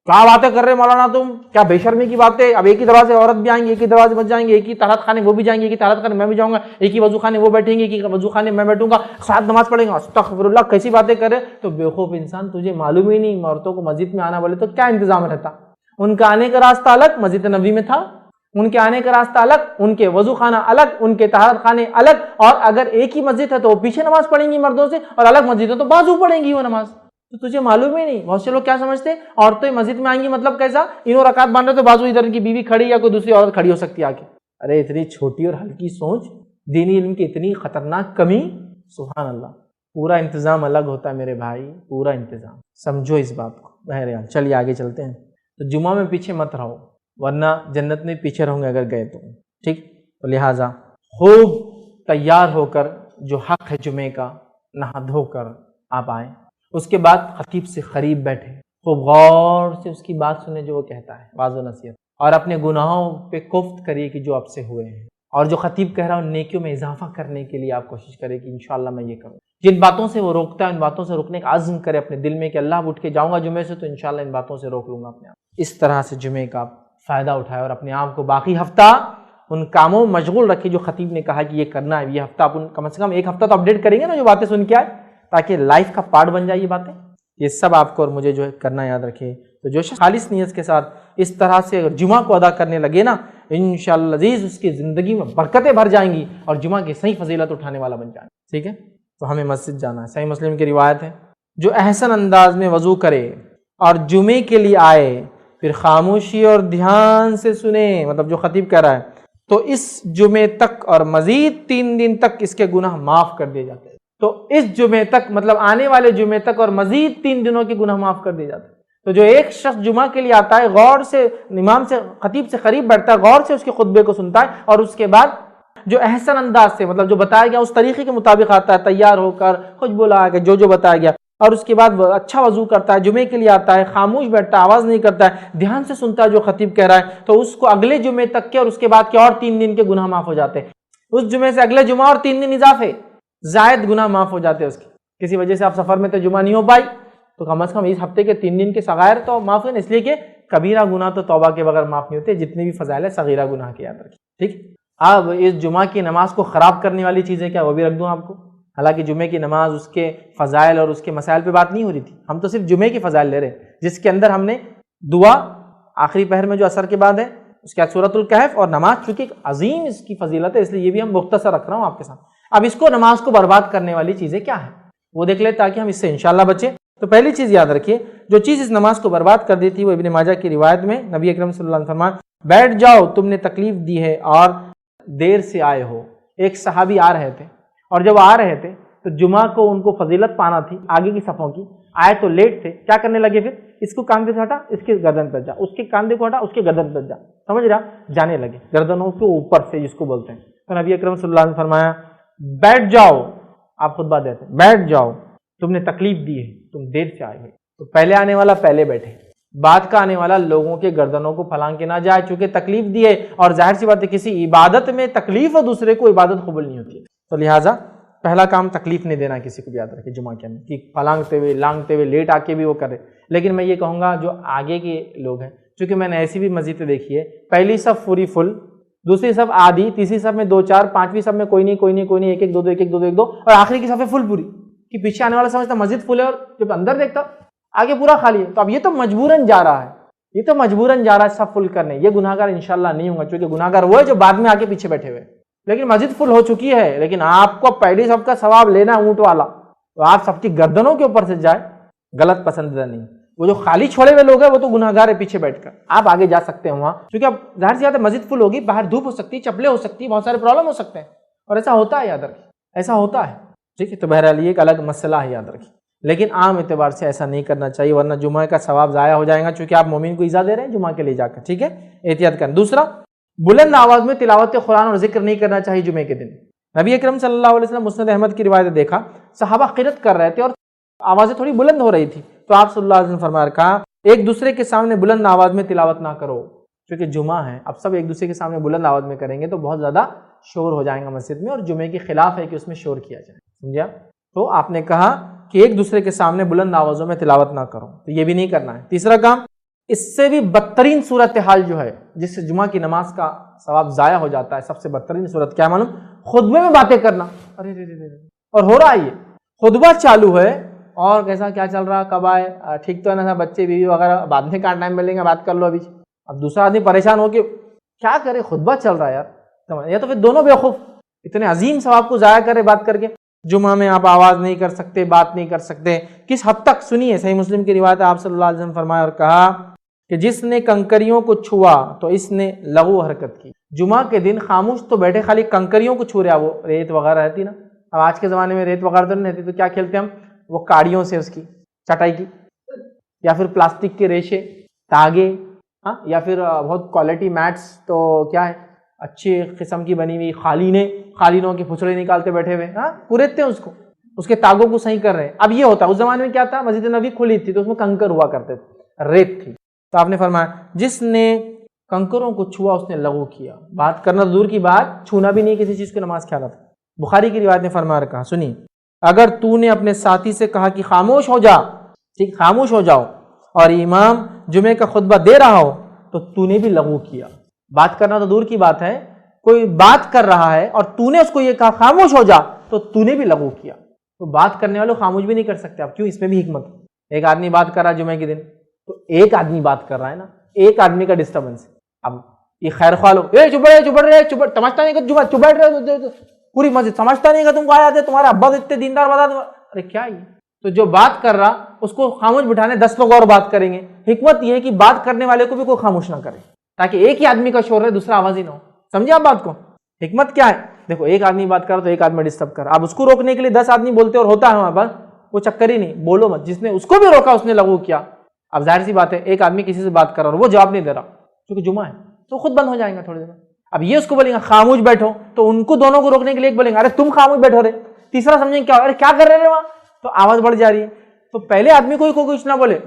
کیا باتیں کر رہے مولانا تم، کیا بے شرمی کی باتیں، اب ایک ہی دروازے عورت بھی آئیں گی، ایک ہی دروازے بچ جائیں گے، ایک ہی طہارت خانے وہ بھی جائیں گے، ایک ہی طہارت خانے میں بھی جاؤں گا، ایک ہی وضو خانے وہ بیٹھیں گے، ایک ہی وضو خانے میں بیٹھوں گا، ساتھ نماز پڑھیں گا، استغفر اللہ، کیسی باتیں کر رہے؟ تو بیوقوف انسان، تجھے معلوم ہی نہیں عورتوں کو مسجد میں آنا بولے تو کیا انتظام رہتا؟ ان کا آنے کا راستہ الگ مسجد نبوی میں تھا، ان کے آنے کا راستہ الگ، ان کے وضو خانہ الگ، ان کے طہارت خانے الگ، اور اگر ایک ہی مسجد ہے تو وہ پیچھے نماز پڑھیں گی مردوں سے، اور الگ مسجد ہے تو بازو پڑھیں گی وہ نماز۔ تو تجھے معلوم ہی نہیں۔ بہت سے لوگ کیا سمجھتے ہیں عورتیں مسجد میں آئیں گی مطلب کیسا، انہوں رکعت باندھ رہے تو بازو ادھر کی بیوی کھڑی یا کوئی دوسری عورت کھڑی ہو سکتی ہے آ کے۔ ارے اتنی چھوٹی اور ہلکی سوچ، دینی علم کی اتنی خطرناک کمی، سبحان اللہ۔ پورا انتظام الگ ہوتا ہے میرے بھائی، پورا انتظام، سمجھو اس بات کو۔ بہرحال چلیے آگے چلتے ہیں۔ تو جمعہ میں پیچھے مت رہو، ورنہ جنت میں پیچھے رہوں گے اگر گئے تو، ٹھیک؟ تو لہٰذا خوب تیار ہو کر، جو حق ہے جمعے کا، نہا دھو کر آپ آئیں۔ اس کے بعد خطیب سے قریب بیٹھے، خوب غور سے اس کی بات سنیں جو وہ کہتا ہے، واعظ و نصیحت، اور اپنے گناہوں پہ کوفت کریے کہ جو آپ سے ہوئے ہیں، اور جو خطیب کہہ رہا ہے ان نیکیوں میں اضافہ کرنے کے لیے آپ کوشش کریں کہ انشاءاللہ میں یہ کروں۔ جن باتوں سے وہ روکتا ہے ان باتوں سے روکنے کا عزم کرے اپنے دل میں کہ اللہ اب اٹھ کے جاؤں گا جمعے سے تو انشاءاللہ ان باتوں سے روک لوں گا اپنے آپ۔ اس طرح سے جمعے کا فائدہ اٹھائے اور اپنے آپ کو باقی ہفتہ ان کاموں میں مشغول رکھے جو خطیب نے کہا کہ یہ کرنا ہے۔ یہ ہفتہ اپن کم سے کم ایک ہفتہ تو اپڈیٹ کریں گے نا جو باتیں سن کے آئے، تاکہ لائف کا پارٹ بن جائے یہ باتیں۔ یہ سب آپ کو اور مجھے جو ہے کرنا یاد رکھے۔ تو جو شخص خالص نیت کے ساتھ اس طرح سے اگر جمعہ کو ادا کرنے لگے نا، انشاءاللہ عزیز اس کی زندگی میں برکتیں بھر جائیں گی اور جمعہ کی صحیح فضیلت اٹھانے والا بن جائے گا، ٹھیک ہے؟ تو ہمیں مسجد جانا ہے۔ صحیح مسلم کی روایت ہے، جو احسن انداز میں وضو کرے اور جمعے کے لیے آئے، پھر خاموشی اور دھیان سے سنے، مطلب جو خطیب کہہ رہا ہے، تو اس جمعے تک اور مزید 3 دن تک اس کے گناہ معاف کر دیے جاتے ہیں۔ تو اس جمعے تک مطلب آنے والے جمعے تک اور مزید 3 دنوں کے گناہ معاف کر دیے جاتے ہیں۔ تو جو ایک شخص جمعہ کے لیے آتا ہے، غور سے امام سے خطیب سے قریب بیٹھتا ہے، غور سے اس کے خطبے کو سنتا ہے، اور اس کے بعد جو احسن انداز سے مطلب جو بتایا گیا اس طریقے کے مطابق آتا ہے، تیار ہو کر خوشبو لگا کے جو بتایا گیا، اور اس کے بعد اچھا وضو کرتا ہے، جمعے کے لیے آتا ہے، خاموش بیٹھتا ہے، آواز نہیں کرتا ہے، دھیان سے سنتا ہے جو خطیب کہہ رہا ہے، تو اس کو اگلے جمعے تک کے اور اس کے بعد کے اور 3 دن کے گناہ معاف ہو جاتے ہیں۔ اس جمعے سے اگلے جمعہ اور 3 دن اضافے زائد گناہ معاف ہو جاتے ہیں اس کے۔ کسی وجہ سے آپ سفر میں تو جمعہ نہیں ہو پائی تو کم از کم اس ہفتے کے 3 دن کے صغائر تو معاف ہوئے، اس لیے کہ کبیرہ گناہ تو توبہ کے بغیر معاف نہیں ہوتے، جتنے بھی فضائل ہے صغیرہ گناہ کے یاد رکھیں، ٹھیک؟ اب اس جمعہ کی نماز کو خراب کرنے والی چیزیں کیا، وہ بھی رکھ دوں آپ کو۔ حالانکہ جمعے کی نماز، اس کے فضائل اور اس کے مسائل پہ بات نہیں ہو رہی تھی، ہم تو صرف جمعے کی فضائل لے رہے ہیں، جس کے اندر ہم نے دعا آخری پہر میں جو عصر کے بعد ہے، اس کے بعد سورۃ الکہف اور نماز، چونکہ ایک عظیم اس کی فضیلت ہے، اس لیے یہ بھی ہم مختصر رکھ رہا ہوں آپ کے ساتھ۔ اب اس کو نماز کو برباد کرنے والی چیزیں کیا ہیں وہ دیکھ لیں تاکہ ہم اس سے انشاءاللہ بچیں۔ تو پہلی چیز یاد رکھیے، جو چیز اس نماز کو برباد کر دیتی وہ ابن ماجہ کی روایت میں نبی اکرم صلی اللہ علیہ وسلم فرمایا، بیٹھ جاؤ تم نے تکلیف دی ہے اور دیر سے آئے ہو۔ ایک صحابی آ رہے تھے، اور جب آ رہے تھے تو جمعہ کو ان کو فضیلت پانا تھی آگے کی صفوں کی، آئے تو لیٹ تھے، کیا کرنے لگے پھر، اس کو کاندھے سے ہٹا اس کے گردن پر جا، اس کے کاندھے کو ہٹا اس کے گردن پر جا، سمجھ رہا، جانے لگے گردنوں کے اوپر سے جس کو بولتے ہیں۔ تو نبی اکرم صلی اللہ علیہ وسلم فرمایا، بیٹھ جاؤ، آپ خطبہ دیتے ہیں، بیٹھ جاؤ تم نے تکلیف دی ہے، تم دیر سے آئے ہوئے۔ تو پہلے آنے والا پہلے بیٹھے، بعد کا آنے والا لوگوں کے گردنوں کو پھلانگ کے نہ جائے، چونکہ تکلیف دی ہے، اور ظاہر سی بات ہے کسی عبادت میں تکلیف اور دوسرے کو عبادت قبول نہیں ہوتی ہے، تو لہٰذا پہلا کام تکلیف نہیں دینا کسی کو بھی یاد رکھے جمعہ کے اندر، کہ پھلانگتے ہوئے لانگتے ہوئے لیٹ آ کے بھی وہ کرے۔ لیکن میں یہ کہوں گا جو آگے کے لوگ ہیں، چونکہ میں نے ایسی بھی مسجد دیکھی ہے، پہلی صف پوری فل، دوسری صف آدھی، تیسری صف میں 2 4، پانچویں صف میں کوئی نہیں، ایک ایک دو دو، اور آخری کی صف فل پوری، کہ پیچھے آنے والا سمجھتا مسجد فل ہے اور جب اندر دیکھتا آگے پورا خالی ہے۔ تو اب یہ تو مجبوراً جا رہا ہے، سب فل کرنے، یہ گناہگار انشاءاللہ نہیں ہوں گا، چونکہ گناہگار وہ ہے جو بعد میں آ کے پیچھے بیٹھے ہوئے، لیکن مسجد فل ہو چکی ہے، لیکن آپ کو پہلی صف کا ثواب لینا اونٹ والا، تو آپ سب کی گردنوں کے اوپر سے جائے، غلط پسندیدہ نہیں۔ وہ جو خالی چھوڑے ہوئے لوگ ہیں وہ تو گناہگار ہے پیچھے بیٹھ کر، آپ آگے جا سکتے ہیں وہاں، کیونکہ اب ظاہر سی بات ہے مسجد فل ہوگی، باہر دھوپ ہو سکتی ہے، چپلیں ہو سکتی ہیں، بہت سارے پرابلم ہو سکتے ہیں، اور ایسا ہوتا ہے، یاد رکھیں ایسا ہوتا ہے، ٹھیک ہے؟ تو بہرحال یہ ایک الگ مسئلہ ہے، یاد رکھیں، لیکن عام اعتبار سے ایسا نہیں کرنا چاہیے، ورنہ جمعہ کا ثواب ضائع ہو جائے گا، چونکہ آپ مومن کو ایذا دے رہے ہیں جمعہ کے لیے جا کر، ٹھیک ہے؟ احتیاط کریں۔ دوسرا، بلند آواز میں تلاوت قرآن اور ذکر نہیں کرنا چاہیے جمعے کے دن۔ نبی اکرم صلی اللہ علیہ وسلم مسند احمد کی روایت دیکھا، صحابہ قرات کر رہے تھے اور آوازیں تھوڑی بلند ہو رہی تھی، تو آپ صلی اللہ علیہ وسلم فرمایا، کہا ایک دوسرے کے سامنے بلند آواز میں تلاوت نہ کرو، کیونکہ جمعہ ہے، اب سب ایک دوسرے کے سامنے بلند آواز میں کریں گے تو بہت زیادہ شور ہو جائے گا مسجد میں، اور جمعے کے خلاف ہے کہ اس میں شور کیا جائے، سمجھا؟ تو آپ نے کہا کہ ایک دوسرے کے سامنے بلند آوازوں میں تلاوت نہ کرو، تو یہ بھی نہیں کرنا ہے۔ تیسرا کام، اس سے بھی بدترین صورتحال جو ہے جس سے جمعہ کی نماز کا ثواب ضائع ہو جاتا ہے، سب سے بدترین صورت کیا معلوم؟ خطبے میں باتیں کرنا. ارے اور ہو رہا ہے یہ خطبہ چالو ہے اور کیسا کیا چل رہا، کب آئے، ٹھیک تو ہے نا، بچے بیوی وغیرہ بعد میں کہاں ٹائم ملیں گے، بات کر لو ابھی. اب دوسرا آدمی پریشان ہو کے کیا کرے، خطبہ چل رہا ہے یار. یا تو پھر دونوں بیوقوف، اتنے عظیم ثواب کو ضائع کرے بات کر کے. جمعہ میں آپ آواز نہیں کر سکتے، بات نہیں کر سکتے. کس حد تک سنیے، صحیح مسلم کی روایت ہے، آپ صلی اللہ علیہ وسلم فرمایا اور کہا کہ جس نے کنکریوں کو چھوا تو اس نے لغو حرکت کی. جمعہ کے دن خاموش تو بیٹھے، خالی کنکریوں کو چھو رہا، وہ ریت وغیرہ رہتی نا. اب آج کے زمانے میں ریت وغیرہ تو نہیں رہتی، تو کیا کھیلتے ہم، وہ کاڑیوں سے اس کی چٹائی کی، یا پھر پلاسٹک کے ریشے، تاگے، ہاں، یا پھر بہت کوالٹی میٹس، تو کیا ہے اچھی قسم کی بنی ہوئی قالینوں کے پھسڑے نکالتے بیٹھے ہوئے، ہاں، پوریتے ہیں اس کو، اس کے تاگوں کو صحیح کر رہے ہیں. اب یہ ہوتا ہے، اس زمانے میں کیا تھا، مسجد نبوی کھلی تھی تو اس میں کنکر ہوا کرتے تھے، ریت تھی. تو آپ نے فرمایا جس نے کنکروں کو چھوا اس نے لغو کیا. بات کرنا دور کی بات، چھونا بھی نہیں کسی چیز کی نماز کیا تھا. بخاری کی روایت نے فرمایا کہا، سنیے، اگر تو نے اپنے ساتھی سے کہا کہ خاموش ہو جا، ٹھیک، خاموش ہو جاؤ، اور امام جمعے کا خطبہ دے رہا ہو تو نے بھی لغو کیا. بات کرنا تو دور کی بات ہے، کوئی بات کر رہا ہے اور تو نے اس کو یہ کہا خاموش ہو جا تو نے بھی لغو کیا. تو بات کرنے والے خاموش بھی نہیں کر سکتے. اب کیوں، اس میں بھی حکمت. ایک آدمی بات کر رہا ہے جمعے کے دن، تو ایک آدمی بات کر رہا ہے نا، ایک آدمی کا ڈسٹربنس. اب یہ خیر خواہ لوگ، چپ سمجھتا نہیں کہ چپ بیٹھ رہے، پوری مسجد سمجھتا نہیں کہ تم کو آیا تھے، تمہارے ابا اتنے دیندار بتا دو. ارے کیا یہ، تو جو بات کر رہا اس کو خاموش بٹھانے 10 لوگ اور بات کریں گے. حکمت یہ ہے کہ بات کرنے والے کو بھی کوئی خاموش نہ کرے، تاکہ ایک ہی آدمی کا شور رہے، دوسرا آواز ہی نہ ہو. سمجھے آپ بات کو؟ حکمت کیا ہے؟ دیکھو، ایک آدمی بات کر رہا تو ایک آدمی ڈسٹرب کر رہا، اب اس کو روکنے کے لیے 10 آدمی بولتے اور ہوتا ہے ہمارے پاس، وہ چکر ہی نہیں، بولو مت. جس نے اس کو بھی روکا اس نے لغو کیا. اب ظاہر سی بات ہے، ایک آدمی کسی سے بات کر رہا اور وہ جواب نہیں دے رہا کیونکہ جمعہ ہے، تو خود بند ہو جائیں گا تھوڑی دیر میں. اب یہ اس کو بولیں گے خاموش بیٹھو، تو ان کو دونوں کو روکنے کے لیے ایک بولیں گے ارے تم خاموش بیٹھو رہے. تیسرا سمجھیں کیا، ارے کیا کر رہے وہاں، تو آواز بڑھ جا رہی ہے. تو پہلے آدمی کو کچھ نہ بولے،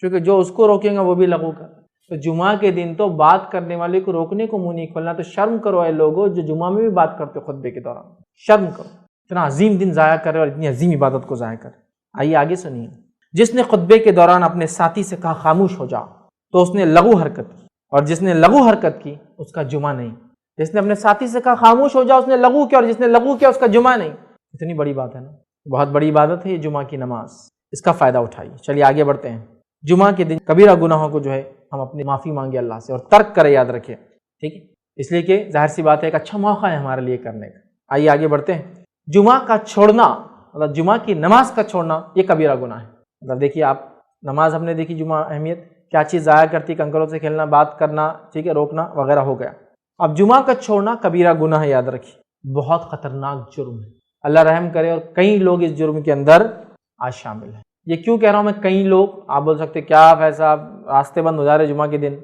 کیونکہ جو اس کو روکیں گا وہ بھی لغو کر. تو جمعہ کے دن تو بات کرنے والے کو روکنے کو منہ نہیں کھولنا. تو شرم کرو اے لوگوں جو جمعہ میں بھی بات کرتے ہو خطبے کے دوران، شرم کرو. اتنا عظیم دن ضائع کرے اور اتنی عظیم عبادت کو ضائع کرے. آئیے آگے سنیے. جس نے خطبے کے دوران اپنے ساتھی سے کہا خاموش ہو جا تو اس نے لغو حرکت کی، اور جس نے لغو حرکت کی اس کا جمعہ نہیں. جس نے اپنے ساتھی سے کہا خاموش ہو جا اس نے لغو کیا، اور جس نے لغو کیا اس کا جمعہ نہیں. اتنی بڑی بات ہے نا، بہت بڑی عبادت ہے یہ جمعہ کی نماز. اس کا فائدہ اٹھائیے. چلیے آگے بڑھتے ہیں. جمعہ کے دن کبیرہ گناہوں کو جو ہے ہم اپنی معافی مانگے اللہ سے اور ترک کرے، یاد رکھے، ٹھیک ہے، اس لیے کہ ظاہر سی بات ہے ایک اچھا موقع ہے ہمارے لیے کرنے کا. آئیے آگے بڑھتے ہیں. جمعہ کا چھوڑنا، مطلب جمعہ کی نماز کا چھوڑنا، یہ کبیرہ گناہ ہے. مطلب دیکھیے آپ، نماز ہم نے دیکھی، جمعہ اہمیت کیا چیز ضائع کرتی، کنکروں سے کھیلنا، بات کرنا، ٹھیک ہے، روکنا وغیرہ ہو گیا. اب جمعہ کا چھوڑنا کبیرہ گناہ ہے، یاد رکھیے، بہت خطرناک جرم ہے. اللہ رحم کرے اور کئی لوگ اس جرم کے اندر آج شامل ہیں. یہ کیوں کہہ رہا ہوں میں کئی لوگ؟ آپ بول سکتے کیا فیصلہ، راستے بند ہو جا رہے جمعہ کے دن.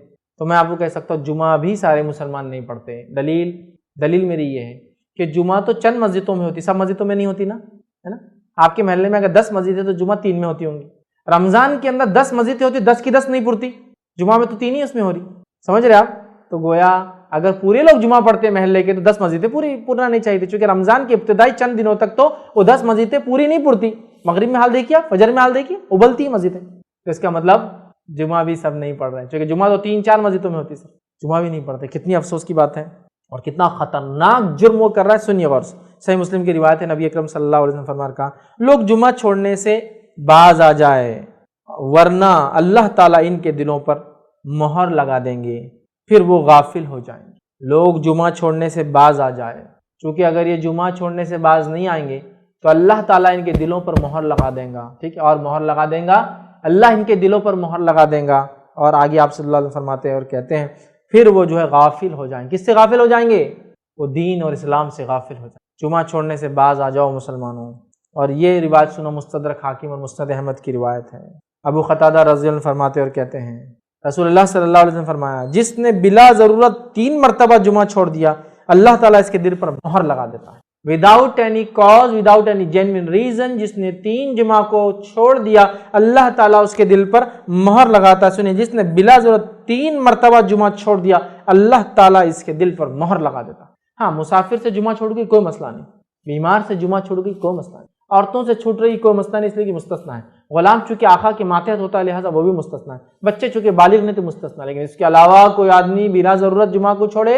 تو میں آپ کو کہہ سکتا ہوں جمعہ بھی سارے مسلمان نہیں پڑھتے. دلیل میری یہ ہے کہ جمعہ تو چند مسجدوں میں ہوتی، سب مسجدوں میں نہیں ہوتی نا، ہے نا. آپ کے محلے میں اگر 10 مسجد ہے تو جمعہ 3 میں ہوتی ہوں گی. رمضان کے اندر 10 مسجدیں ہوتی، 10 کی 10 نہیں پڑتی. جمعہ میں تو 3 ہی اس میں ہو رہی. سمجھ رہے آپ؟ تو گویا اگر پورے لوگ جمعہ پڑھتے محلے کے تو 10 مسجدیں پورا نہیں چاہیے، چونکہ رمضان کے ابتدائی چند دنوں تک تو وہ 10 مسجدیں پوری نہیں پڑتی. مغرب میں حال دیکھیے، فجر میں حال دیکھیے، ابلتی ہیں مسجدیں. تو اس کا مطلب جمعہ بھی سب نہیں پڑھ رہے ہیں، چونکہ جمعہ تو 3-4 مسجدوں میں ہوتی ہے، جمعہ بھی نہیں پڑھتے. کتنی افسوس کی بات ہے اور کتنا خطرناک جرم وہ کر رہا ہے. سنیے غور سے. صحیح مسلم کی روایت ہے، نبی اکرم صلی اللہ علیہ وسلم فرمایا کہا لوگ جمعہ چھوڑنے سے باز آ جائے ورنہ اللہ تعالیٰ ان کے دلوں پر مہر لگا دیں گے، پھر وہ غافل ہو جائیں گے. لوگ جمعہ چھوڑنے سے باز آ جائے، چونکہ اگر یہ جمعہ چھوڑنے سے باز نہیں آئیں گے تو اللہ تعالیٰ ان کے دلوں پر مہر لگا دیں گا. ٹھیک ہے، اور مہر لگا دیں گا، اللہ ان کے دلوں پر مہر لگا دیں گا. اور آگے آپ صلی اللہ علیہ وسلم فرماتے ہیں اور کہتے ہیں پھر وہ جو ہے غافل ہو جائیں گے. کس سے غافل ہو جائیں گے؟ وہ دین اور اسلام سے غافل ہو جائیں. جمعہ چھوڑنے سے باز آ جاؤ مسلمانوں. اور یہ روایت سنو، مستدرک حاکم اور مسند احمد کی روایت ہے. ابو قتادہ رضی اللہ عنہ فرماتے اور کہتے ہیں رسول اللہ صلی اللہ علیہ وسلم فرمایا جس نے بلا ضرورت 3 مرتبہ جمعہ چھوڑ دیا اللہ تعالیٰ اس کے دل پر مہر لگا دیتا ہے. Without any cause, without any genuine reason, جس نے 3 جمعہ کو چھوڑ دیا اللہ تعالیٰ اس کے دل پر مہر لگاتا ہے. سنیں، جس نے بلا ضرورت 3 مرتبہ جمعہ چھوڑ دیا اللہ تعالیٰ اس کے دل پر مہر لگا دیتا ہے. ہاں، مسافر سے جمعہ چھوڑ کے کوئی مسئلہ نہیں، بیمار سے جمعہ چھوڑ کے کوئی مسئلہ نہیں. عورتوں سے چھوٹ رہی کوئی مسئلہ نہیں، اس لیے کہ مستثنا ہے. غلام چونکہ آقا کے ماتحت ہوتا ہے لہٰذا وہ بھی مستثنا ہے. بچے چونکہ بالغ نہیں تو مستثنا. لیکن اس کے علاوہ کوئی آدمی بلا ضرورت جمعہ کو چھوڑے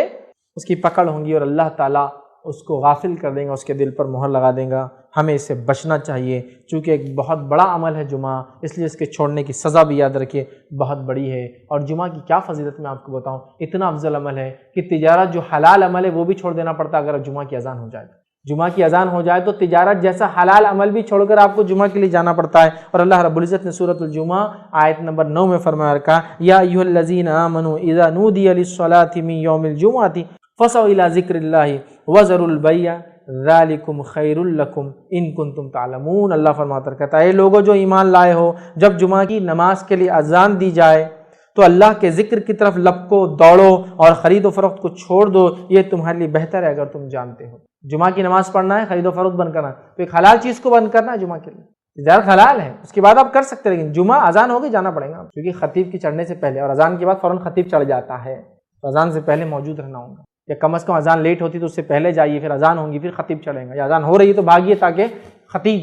اس کی پکڑ ہوں گی اور اللہ تعالیٰ اس کو غافل کر دیں گا، اس کے دل پر مہر لگا دیں گا. ہمیں اس سے بچنا چاہیے چونکہ ایک بہت بڑا عمل ہے جمعہ، اس لیے اس کے چھوڑنے کی سزا بھی یاد رکھیے بہت بڑی ہے. اور جمعہ کی کیا فضیلت میں آپ کو بتاؤں، اتنا افضل عمل ہے کہ تجارت جو حلال عمل ہے وہ بھی چھوڑ دینا پڑتا ہے اگر جمعہ کی اذان ہو جائے. جمعہ کی اذان ہو جائے تو تجارت جیسا حلال عمل بھی چھوڑ کر آپ کو جمعہ کے لیے جانا پڑتا ہے. اور اللہ رب العزت نے سورۃ الجمعہ آیت نمبر 9 میں فرمایا رکھا، یا ایھا الذین آمنوا اذا نودی للصلاۃ من یوم الجمعۃ فاسعوا الی ذکر اللہ وذروا البیع ذالکم خیر لکم ان کنتم تعلمون. اللہ فرماتا کہتا ہے اے لوگوں جو ایمان لائے ہو، جب جمعہ کی نماز کے لیے اذان دی جائے تو اللہ کے ذکر کی طرف لپکو، دوڑو اور خرید و فروخت کو چھوڑ دو، یہ تمہارے لیے بہتر ہے اگر تم جانتے ہو. جمعہ کی نماز پڑھنا ہے، خرید و فروخت بند کرنا ہے، تو ایک حلال چیز کو بند کرنا ہے جمعہ کے لیے. تجارت حلال ہے، اس کے بعد آپ کر سکتے ہیں، لیکن جمعہ اذان ہوگی جانا پڑے گا کیونکہ خطیب کی چڑھنے سے پہلے، اور اذان کے بعد فوراً خطیب چڑھ جاتا ہے تو اذان سے پہلے موجود رہنا ہوگا. یا کم از کم اذان لیٹ ہوتی تو اس سے پہلے جائیے، پھر اذان ہوگی پھر خطیب چڑھیں گا، یا اذان ہو رہی ہے تو بھاگیے تاکہ خطیب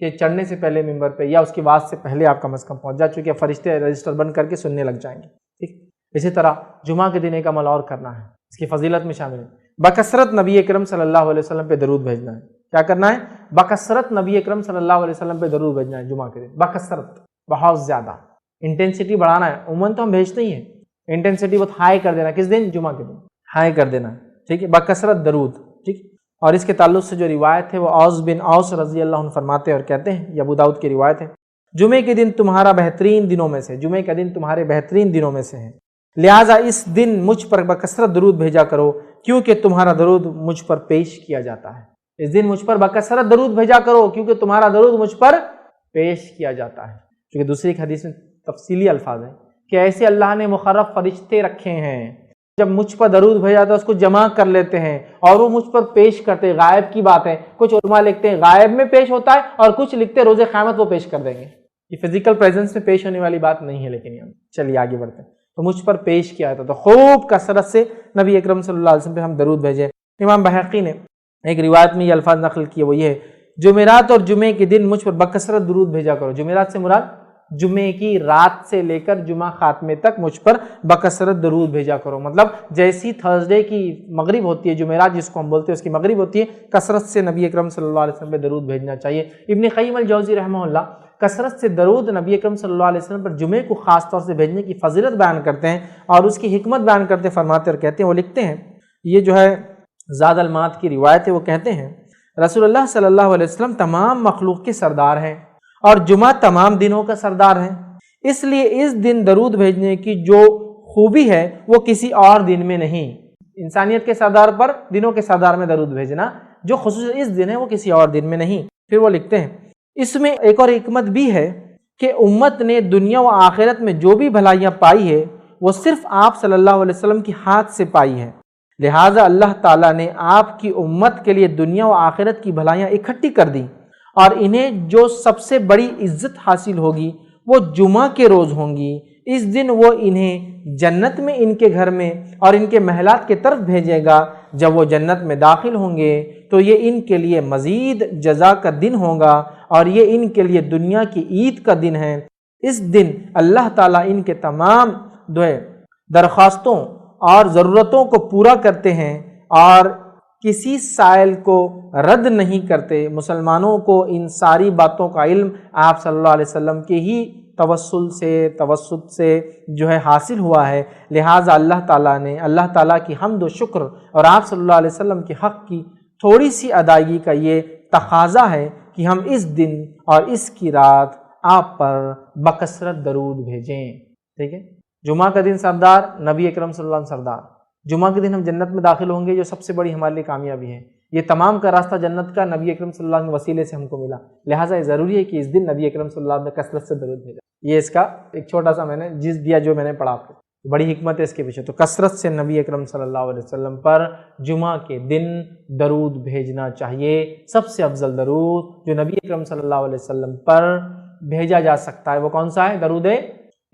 کے چڑھنے سے پہلے ممبر پہ یا اس کی آواز سے پہلے آپ کم از کم پہنچ جا، چونکہ فرشتے رجسٹر بند کر کے سننے لگ جائیں گے. ٹھیک، اسی طرح جمعہ کے دن ایک عمل اور کرنا ہے، اس کی فضیلت میں شامل ہے، بکثرت نبی اکرم صلی اللہ علیہ وسلم پہ درود بھیجنا ہے. کیا کرنا ہے؟ بکثرت نبی اکرم صلی اللہ علیہ وسلم پہ درود بھیجنا ہے جمعہ کے دن. بکثرت، بہت زیادہ، انٹینسٹی بڑھانا ہے. عموماً تو ہم بھیجتے ہی ہیں، انٹینسٹی بہت ہائی کر دینا. کس دن؟ جمعہ کے دن ہائی کر دینا. ٹھیک ہے، بکثرت درود. ٹھیک، اور اس کے تعلق سے جو روایت ہے وہ اوس بن اوس رضی اللہ عنہ فرماتے ہیں اور کہتے ہیں، یہ ابو داؤد کی روایت ہے، جمعے کے دن تمہارا بہترین دنوں میں سے، جمعے کا دن تمہارے بہترین دنوں میں سے ہے، لہٰذا اس دن مجھ پر بکثرت درود بھیجا کرو کیونکہ تمہارا درود مجھ پر پیش کیا جاتا ہے. اس دن مجھ پر بکثرت درود بھیجا کرو کیونکہ تمہارا درود مجھ پر پیش کیا جاتا ہے. کیونکہ دوسری ایک حدیث میں تفصیلی الفاظ ہیں کہ ایسے اللہ نے مقرب فرشتے رکھے ہیں، جب مجھ پر درود بھیجا تو اس کو جمع کر لیتے ہیں اور وہ مجھ پر پیش کرتے ہیں. غائب کی بات ہے، کچھ علماء لکھتے ہیں غائب میں پیش ہوتا ہے اور کچھ لکھتے ہیں روز قیامت وہ پیش کر دیں گے. یہ فزیکل پریزنس میں پیش ہونے والی بات نہیں ہے، لیکن یہ چلیے آگے بڑھتے ہیں. تو مجھ پر پیش کیا تھا، تو خوب کثرت سے نبی اکرم صلی اللہ علیہ وسلم پہ ہم درود بھیجیں. امام بحقی نے ایک روایت میں یہ الفاظ نقل کیے، وہ یہ ہے، جمعرات اور جمعے کے دن مجھ پر بکثرت درود بھیجا کرو. جمعرات سے مراد جمعے کی رات سے لے کر جمعہ خاتمے تک مجھ پر بکثرت درود بھیجا کرو. مطلب جیسی تھرسڈے کی مغرب ہوتی ہے، جمعرات جس کو ہم بولتے ہیں اس کی مغرب ہوتی ہے، کثرت سے نبی اکرم صلی اللہ علیہ وسلم پہ درود بھیجنا چاہیے. ابن قیم الجوزی رحمہ اللہ کثرت سے درود نبی اکرم صلی اللہ علیہ وسلم پر جمعے کو خاص طور سے بھیجنے کی فضیلت بیان کرتے ہیں اور اس کی حکمت بیان کرتے فرماتے اور کہتے ہیں، وہ لکھتے ہیں، یہ جو ہے زاد المعاد کی روایت ہے، وہ کہتے ہیں رسول اللہ صلی اللہ علیہ وسلم تمام مخلوق کے سردار ہیں اور جمعہ تمام دنوں کا سردار ہے، اس لیے اس دن درود بھیجنے کی جو خوبی ہے وہ کسی اور دن میں نہیں. انسانیت کے سردار پر دنوں کے سردار میں درود بھیجنا جو خصوص اس دن ہے وہ کسی اور دن میں نہیں. پھر وہ لکھتے ہیں اس میں ایک اور حکمت بھی ہے کہ امت نے دنیا و آخرت میں جو بھی بھلائیاں پائی ہے وہ صرف آپ صلی اللہ علیہ وسلم کی ہاتھ سے پائی ہے، لہٰذا اللہ تعالیٰ نے آپ کی امت کے لیے دنیا و آخرت کی بھلائیاں اکٹھی کر دی اور انہیں جو سب سے بڑی عزت حاصل ہوگی وہ جمعہ کے روز ہوں گی. اس دن وہ انہیں جنت میں ان کے گھر میں اور ان کے محلات کے طرف بھیجے گا. جب وہ جنت میں داخل ہوں گے تو یہ ان کے لیے مزید جزا کا دن ہوگا اور یہ ان کے لیے دنیا کی عید کا دن ہے. اس دن اللہ تعالیٰ ان کے تمام درخواستوں اور ضرورتوں کو پورا کرتے ہیں اور کسی سائل کو رد نہیں کرتے. مسلمانوں کو ان ساری باتوں کا علم آپ صلی اللہ علیہ وسلم کے ہی توسط سے جو ہے حاصل ہوا ہے، لہٰذا اللہ تعالیٰ کی حمد و شکر اور آپ صلی اللہ علیہ وسلم کے حق کی تھوڑی سی ادائیگی کا یہ تقاضا ہے کہ ہم اس دن اور اس کی رات آپ پر بکثرت درود بھیجیں. ٹھیک ہے، جمعہ کا دن سردار، نبی اکرم صلی اللہ علیہ وسلم سردار. جمعہ کے دن ہم جنت میں داخل ہوں گے جو سب سے بڑی ہمارے لیے کامیابی ہے. یہ تمام کا راستہ جنت کا نبی اکرم صلی اللہ علیہ وسلم کے وسیلے سے ہم کو ملا، لہٰذا یہ ضروری ہے کہ اس دن نبی اکرم صلی اللہ علیہ وسلم نے کثرت سے درود بھیجا. یہ اس کا ایک چھوٹا سا میں نے جز دیا جو میں نے پڑھا آپ کو، بڑی حکمت ہے اس کے پیچھے. تو کثرت سے نبی اکرم صلی اللہ علیہ وسلم پر جمعہ کے دن درود بھیجنا چاہیے. سب سے افضل درود جو نبی اکرم صلی اللہ علیہ وسلم پر بھیجا جا سکتا ہے وہ کون سا ہے؟ درود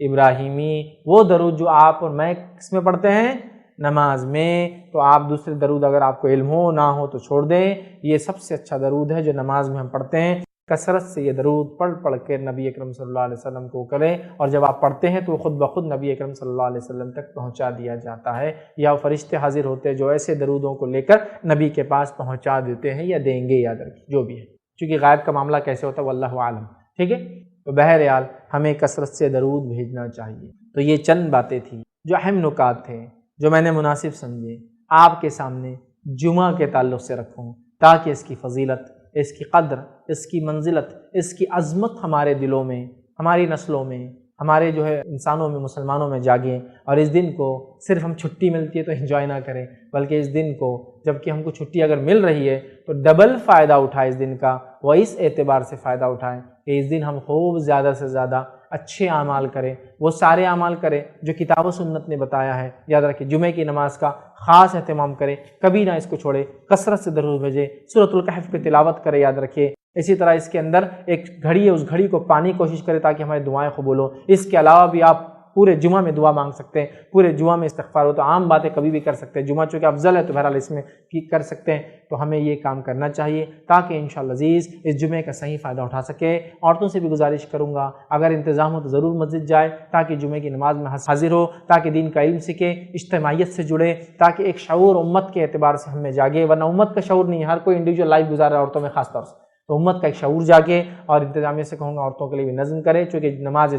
ابراہیمی. وہ درود جو آپ اور میں کس میں پڑھتے ہیں؟ نماز میں. تو آپ دوسرے درود اگر آپ کو علم ہو نہ ہو تو چھوڑ دیں، یہ سب سے اچھا درود ہے جو نماز میں ہم پڑھتے ہیں. کثرت سے یہ درود پڑھ پڑھ کے نبی اکرم صلی اللہ علیہ وسلم کو کریں، اور جب آپ پڑھتے ہیں تو خود بخود نبی اکرم صلی اللہ علیہ وسلم تک پہنچا دیا جاتا ہے، یا فرشتے حاضر ہوتے ہیں جو ایسے درودوں کو لے کر نبی کے پاس پہنچا دیتے ہیں یا دیں گے، یاد رکھیے جو بھی ہے، چونکہ غائب کا معاملہ کیسے ہوتا ہے واللہ عالم، ٹھیک ہے۔ تو بہرحال ہمیں کثرت سے درود بھیجنا چاہیے۔ تو یہ چند باتیں تھیں جو اہم نکات تھے جو میں نے مناسب سمجھے آپ کے سامنے جمعہ کے تعلق سے رکھوں، تاکہ اس کی فضیلت، اس کی قدر، اس کی منزلت، اس کی عظمت ہمارے دلوں میں، ہماری نسلوں میں، ہمارے جو ہے انسانوں میں، مسلمانوں میں جاگیں، اور اس دن کو صرف ہم چھٹی ملتی ہے تو انجوائے نہ کریں، بلکہ اس دن کو جب کہ ہم کو چھٹی اگر مل رہی ہے تو ڈبل فائدہ اٹھائیں اس دن کا، وہ اس اعتبار سے فائدہ اٹھائیں کہ اس دن ہم خوب زیادہ سے زیادہ اچھے اعمال کریں، وہ سارے اعمال کریں جو کتاب و سنت نے بتایا ہے۔ یاد رکھیں جمعے کی نماز کا خاص اہتمام کریں، کبھی نہ اس کو چھوڑیں، کثرت سے درود بھیجیں، سورۃ الکہف کی تلاوت کریں، یاد رکھیے۔ اسی طرح اس کے اندر ایک گھڑی ہے، اس گھڑی کو پانے کی کوشش کریں تاکہ ہماری دعائیں قبول ہوں۔ اس کے علاوہ بھی آپ پورے جمعہ میں دعا مانگ سکتے ہیں، پورے جمعہ میں استغفار ہو، تو عام باتیں کبھی بھی کر سکتے ہیں، جمعہ چونکہ افضل ہے تو بہرحال اس میں کر سکتے ہیں۔ تو ہمیں یہ کام کرنا چاہیے تاکہ انشاءاللہ عزیز اس جمعے کا صحیح فائدہ اٹھا سکے۔ عورتوں سے بھی گزارش کروں گا اگر انتظام ہو تو ضرور مسجد جائے تاکہ جمعے کی نماز میں حاضر ہو، تاکہ دین کا علم سیکھے، اجتماعیت سے جڑے، تاکہ ایک شعور امت کے اعتبار سے ہم میں جاگے، ورنہ امت کا شعور نہیں، ہر کوئی انڈیویجول لائف گزار رہا ہے، عورتوں میں خاص طور سے، تو امت کا ایک شعور جاگے۔ اور انتظامیہ سے کہوں گا عورتوں کے لیے بھی نظم کرے، چونکہ نماز